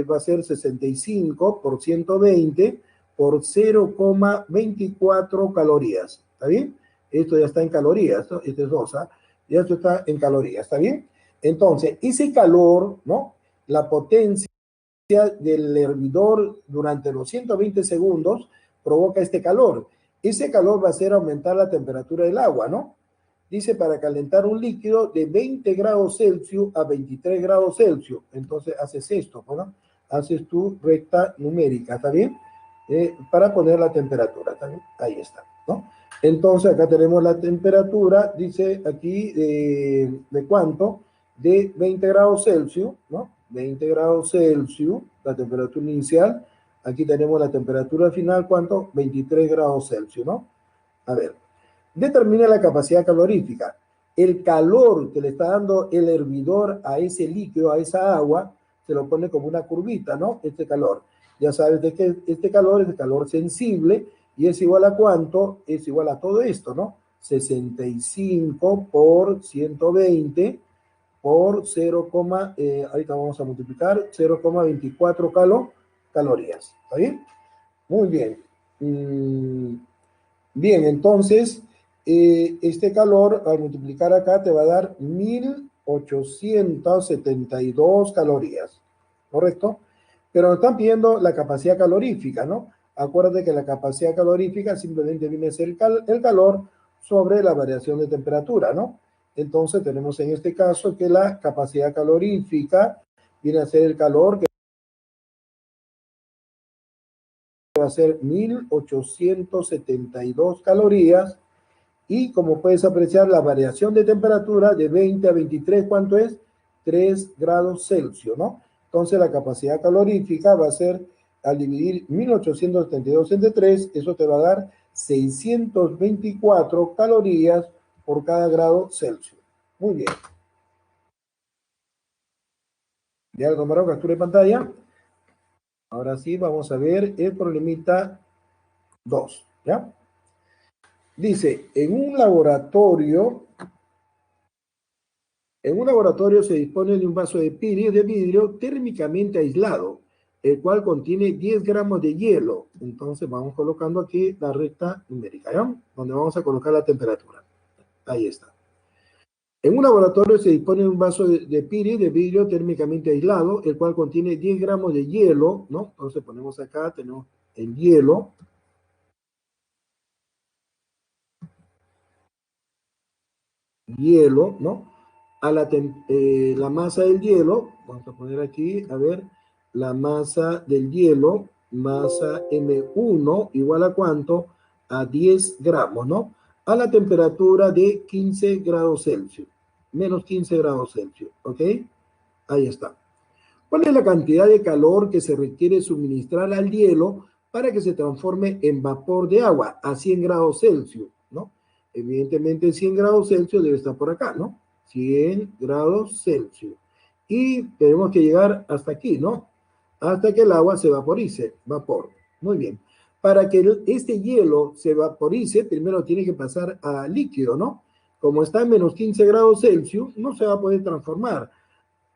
Va a ser 65 por 120 por 0,24 calorías. ¿Está bien? Esto ya está en calorías, ¿no? Esto es 2, ¿ah? Ya esto está en calorías, ¿está bien? Entonces, ese calor, ¿no? La potencia del hervidor durante los 120 segundos provoca este calor. Ese calor va a hacer aumentar la temperatura del agua, ¿no? Dice para calentar un líquido de 20 grados Celsius a 23 grados Celsius. Entonces haces esto, ¿no? Haces tu recta numérica, ¿está bien? Para poner la temperatura, ¿está bien? Ahí está, ¿no? Entonces acá tenemos la temperatura, dice aquí de cuánto, de 20 grados Celsius, ¿no? 20 grados Celsius, la temperatura inicial. Aquí tenemos la temperatura final, ¿cuánto? 23 grados Celsius, ¿no? A ver, determina la capacidad calorífica. El calor que le está dando el hervidor a ese líquido, a esa agua, se lo pone como una curvita, ¿no? Este calor. Ya sabes de que este calor es el calor sensible y es igual a ¿cuánto? Es igual a todo esto, ¿no? 65 por 120 por 0, ahorita vamos a multiplicar, 0,24 calorías. ¿Está bien? Muy bien. Bien, entonces, este calor al multiplicar acá te va a dar 1872 calorías, ¿correcto? Pero nos están pidiendo la capacidad calorífica, ¿no? Acuérdate que la capacidad calorífica simplemente viene a ser el calor sobre la variación de temperatura, ¿no? Entonces tenemos en este caso que la capacidad calorífica viene a ser el calor que va a ser 1872 calorías. Y como puedes apreciar, la variación de temperatura de 20 a 23, ¿cuánto es? 3 grados Celsius, ¿no? Entonces la capacidad calorífica va a ser, al dividir 1872 entre 3, eso te va a dar 624 calorías por cada grado Celsius. Muy bien. Ya tomaron captura de pantalla. Ahora sí, vamos a ver el problemita 2, ¿ya? Dice, en un laboratorio se dispone de un vaso de vidrio térmicamente aislado, el cual contiene 10 gramos de hielo. Entonces vamos colocando aquí la recta numérica, ¿ya? Donde vamos a colocar la temperatura. Ahí está. En un laboratorio se dispone de un vaso de vidrio térmicamente aislado, el cual contiene 10 gramos de hielo, ¿no? Entonces ponemos acá, tenemos el hielo. hielo, ¿no? A la masa del hielo, vamos a poner aquí, a ver, la masa del hielo, masa M1, igual a cuánto, a 10 gramos, ¿no? A la temperatura de 15 grados Celsius, menos 15 grados Celsius, ¿ok? Ahí está. ¿Cuál es la cantidad de calor que se requiere suministrar al hielo para que se transforme en vapor de agua a 100 grados Celsius, ¿no? Evidentemente 100 grados Celsius debe estar por acá, ¿no? 100 grados Celsius. Y tenemos que llegar hasta aquí, ¿no? Hasta que el agua se vaporice, vapor. Muy bien. Para que este hielo se vaporice, primero tiene que pasar a líquido, ¿no? Como está en menos 15 grados Celsius, no se va a poder transformar.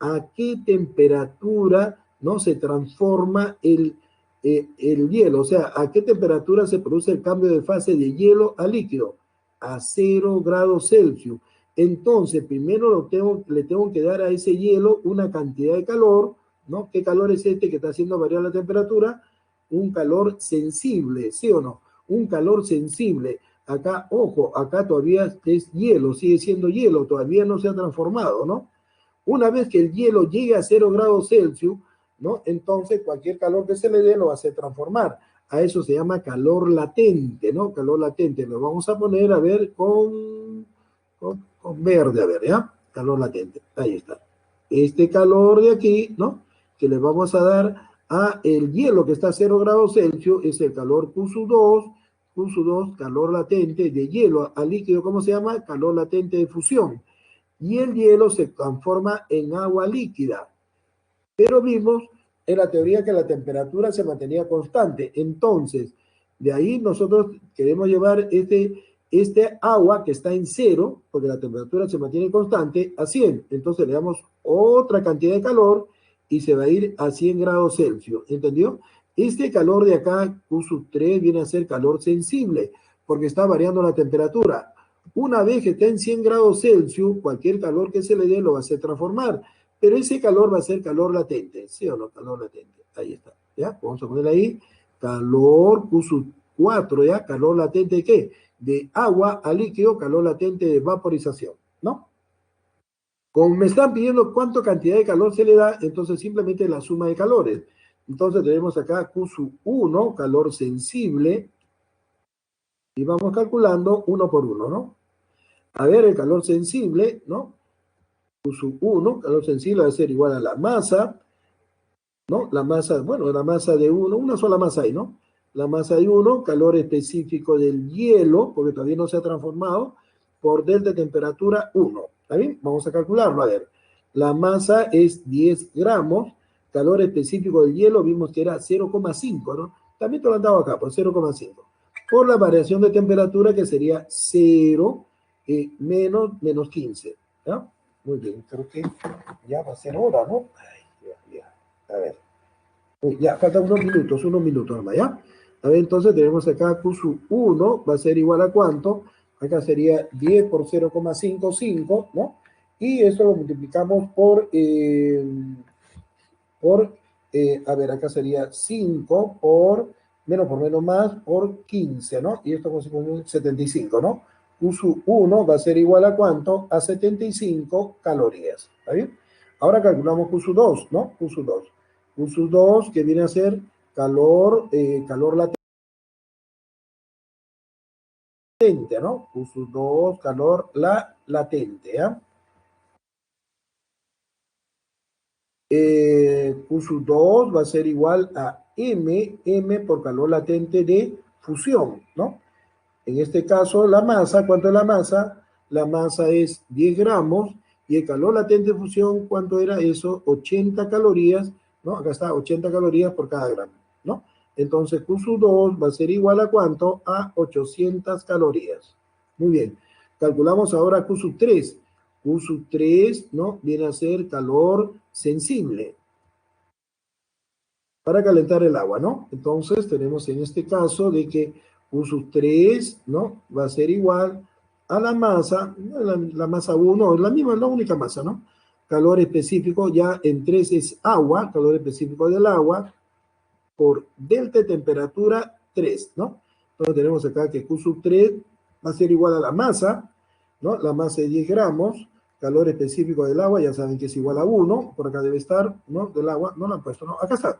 ¿A qué temperatura no se transforma el hielo? O sea, ¿a qué temperatura se produce el cambio de fase de hielo a líquido? A 0 grados Celsius. Entonces, primero le tengo que dar a ese hielo una cantidad de calor, ¿no? ¿Qué calor es este que está haciendo variar la temperatura? Un calor sensible, ¿sí o no? Un calor sensible. Acá, ojo, acá todavía es hielo, sigue siendo hielo, todavía no se ha transformado, ¿no? Una vez que el hielo llegue a 0 grados Celsius, ¿no? Entonces cualquier calor que se le dé lo va a hacer transformar. A eso se llama calor latente, ¿no? Calor latente. Lo vamos a poner, a ver, con verde, a ver, ¿ya? Calor latente. Ahí está. Este calor de aquí, ¿no? Que le vamos a dar a el hielo que está a 0 grados Celsius es el calor Q2, Q2, calor latente de hielo a líquido, ¿cómo se llama? Calor latente de fusión. Y el hielo se transforma en agua líquida. Pero vimos en la teoría que la temperatura se mantenía constante. Entonces, de ahí nosotros queremos llevar este agua que está en 0, porque la temperatura se mantiene constante, a 100. Entonces le damos otra cantidad de calor y se va a ir a 100 grados Celsius. ¿Entendió? Este calor de acá, Q3, viene a ser calor sensible, porque está variando la temperatura. Una vez que está en 100 grados Celsius, cualquier calor que se le dé lo va a hacer transformar. Pero ese calor va a ser calor latente, ¿sí o no? Calor latente. Ahí está. ¿Ya? Vamos a poner ahí calor Q4, ¿ya? Calor latente de ¿qué? De agua a líquido, calor latente de vaporización, ¿no? Como me están pidiendo cuánta cantidad de calor se le da, entonces simplemente la suma de calores. Entonces tenemos acá Q1, calor sensible, y vamos calculando uno por uno, ¿no? A ver, el calor sensible, ¿no? Q1, calor sensible va a ser igual a la masa, ¿no? La masa, bueno, la masa de uno, una sola masa ahí, ¿no? La masa de uno, calor específico del hielo, porque todavía no se ha transformado, por delta de temperatura 1. ¿Está bien? Vamos a calcularlo, a ver. La masa es 10 gramos, calor específico del hielo, vimos que era 0,5, ¿no? También te lo han dado acá, pues 0,5. Por la variación de temperatura que sería 0 menos 15, ¿ya? Muy bien, creo que ya va a ser hora, ¿no? Ay, ya. A ver. Ya, faltan unos minutos nomás, ¿ya? A ver, entonces tenemos acá Q1 va a ser igual a cuánto. Acá sería 10 por 0,55, ¿no? Y eso lo multiplicamos a ver, acá sería 5 por, menos por menos más, por 15, ¿no? Y esto consigue 75, ¿no? Q1 va a ser igual a cuánto? A 75 calorías, ¿está bien? Ahora calculamos Q2, ¿no? Q2 que viene a ser calor latente, ¿no? Q2, calor latente, ¿ya? Q2 va a ser igual a M por calor latente de fusión, ¿no? En este caso, la masa, ¿cuánto es la masa? La masa es 10 gramos y el calor latente de fusión, ¿cuánto era eso? 80 calorías, ¿no? Acá está, 80 calorías por cada gramo, ¿no? Entonces, Q2 va a ser igual a ¿cuánto? A 800 calorías. Muy bien. Calculamos ahora Q3. Q3, ¿no? Viene a ser calor sensible para calentar el agua, ¿no? Entonces tenemos en este caso de que Q3, ¿no? Va a ser igual a la masa, la masa 1, es la misma, la única masa, ¿no? Calor específico ya en 3 es agua, calor específico del agua, por delta de temperatura 3, ¿no? Entonces tenemos acá que Q3 va a ser igual a la masa, ¿no? La masa de 10 gramos, calor específico del agua, ya saben que es igual a 1, por acá debe estar, ¿no? Del agua, no lo han puesto, ¿no? Acá está.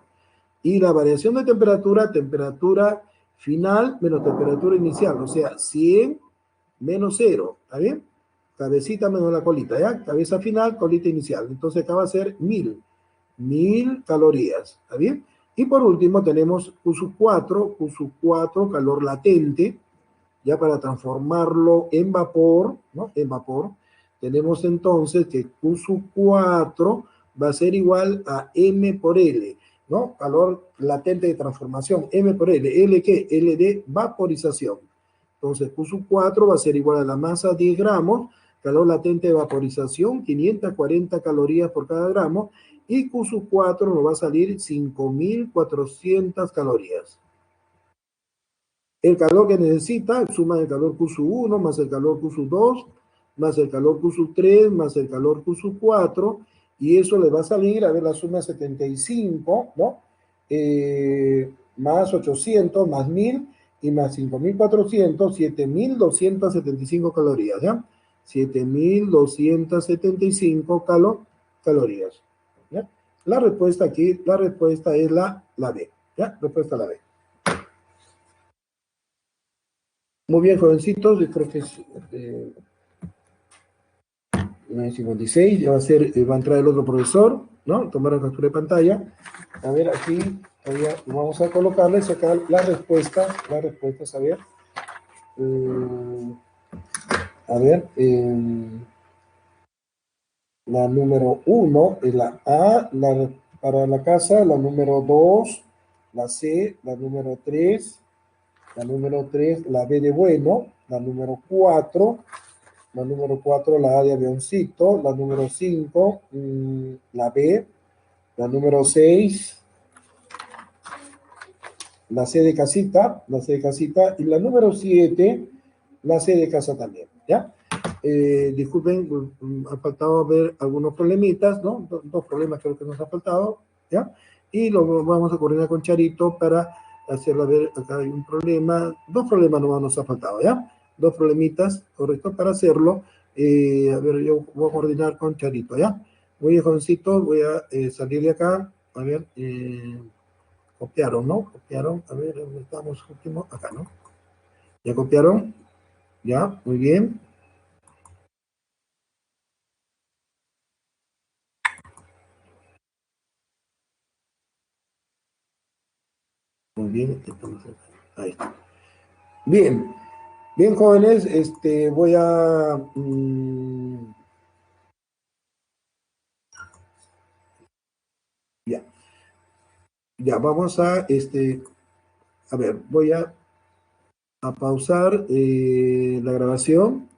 Y la variación de temperatura, temperatura final menos temperatura inicial, o sea, 100 menos 0, ¿está bien? Cabecita menos la colita, ¿ya? Cabeza final, colita inicial. Entonces acá va a ser 1000 calorías, ¿está bien? Y por último tenemos Q4, calor latente, ya para transformarlo en vapor, ¿no? En vapor, tenemos entonces que Q4 va a ser igual a M por L, ¿no? Calor latente de transformación, M por L. ¿L qué? L de vaporización. Entonces, Q4 va a ser igual a la masa 10 gramos, calor latente de vaporización, 540 calorías por cada gramo, y Q4 nos va a salir 5400 calorías. El calor que necesita, suma el calor Q1 más el calor Q2 más el calor Q3 más el calor Q4, y eso le va a salir, a ver, la suma 75, ¿no? Más 800, más 1000 y más 5400, 7275 calorías, ¿ya? 7275 calorías, ¿ya? La respuesta aquí, la respuesta es la B, ¿ya? Respuesta la B. Muy bien, jovencitos, yo creo que es 9:56, ya va a ser, va a entrar el otro profesor, ¿no? Tomar la captura de pantalla. A ver, aquí vamos a colocarle, sacar las respuestas, a ver. La número 1 es la A, para la casa, la número 2, la C, la número 3, la B de bueno, la número 4, la A de avioncito, la número 5, la B, la número 6, la C de casita, y la número 7, la C de casa también, ¿ya? Disculpen, ha faltado ver algunos problemitas, ¿no? Dos problemas creo que nos ha faltado, ¿ya? Y lo vamos a coordinar con Charito para hacerla ver, acá hay un problema, dos problemas nomás nos ha faltado, ¿ya? Dos problemitas, correcto, para hacerlo. A ver, yo voy a coordinar con Charito, ¿ya? Muy bien, jovencito, voy a salir de acá, a ver, copiaron, ¿no? Copiaron, a ver, ¿dónde estamos? Último, acá, ¿no? ¿Ya copiaron? ¿Ya? Muy bien. Muy bien, ahí está. Bien, bien, jóvenes, voy a... ya, ya, vamos a ver, voy a pausar la grabación.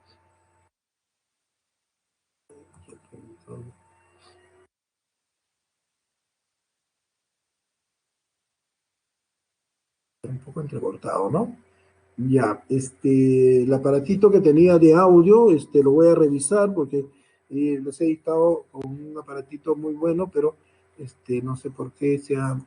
Un poco entrecortado, ¿no? Ya, el aparatito que tenía de audio, lo voy a revisar porque les he editado con un aparatito muy bueno, pero no sé por qué se ha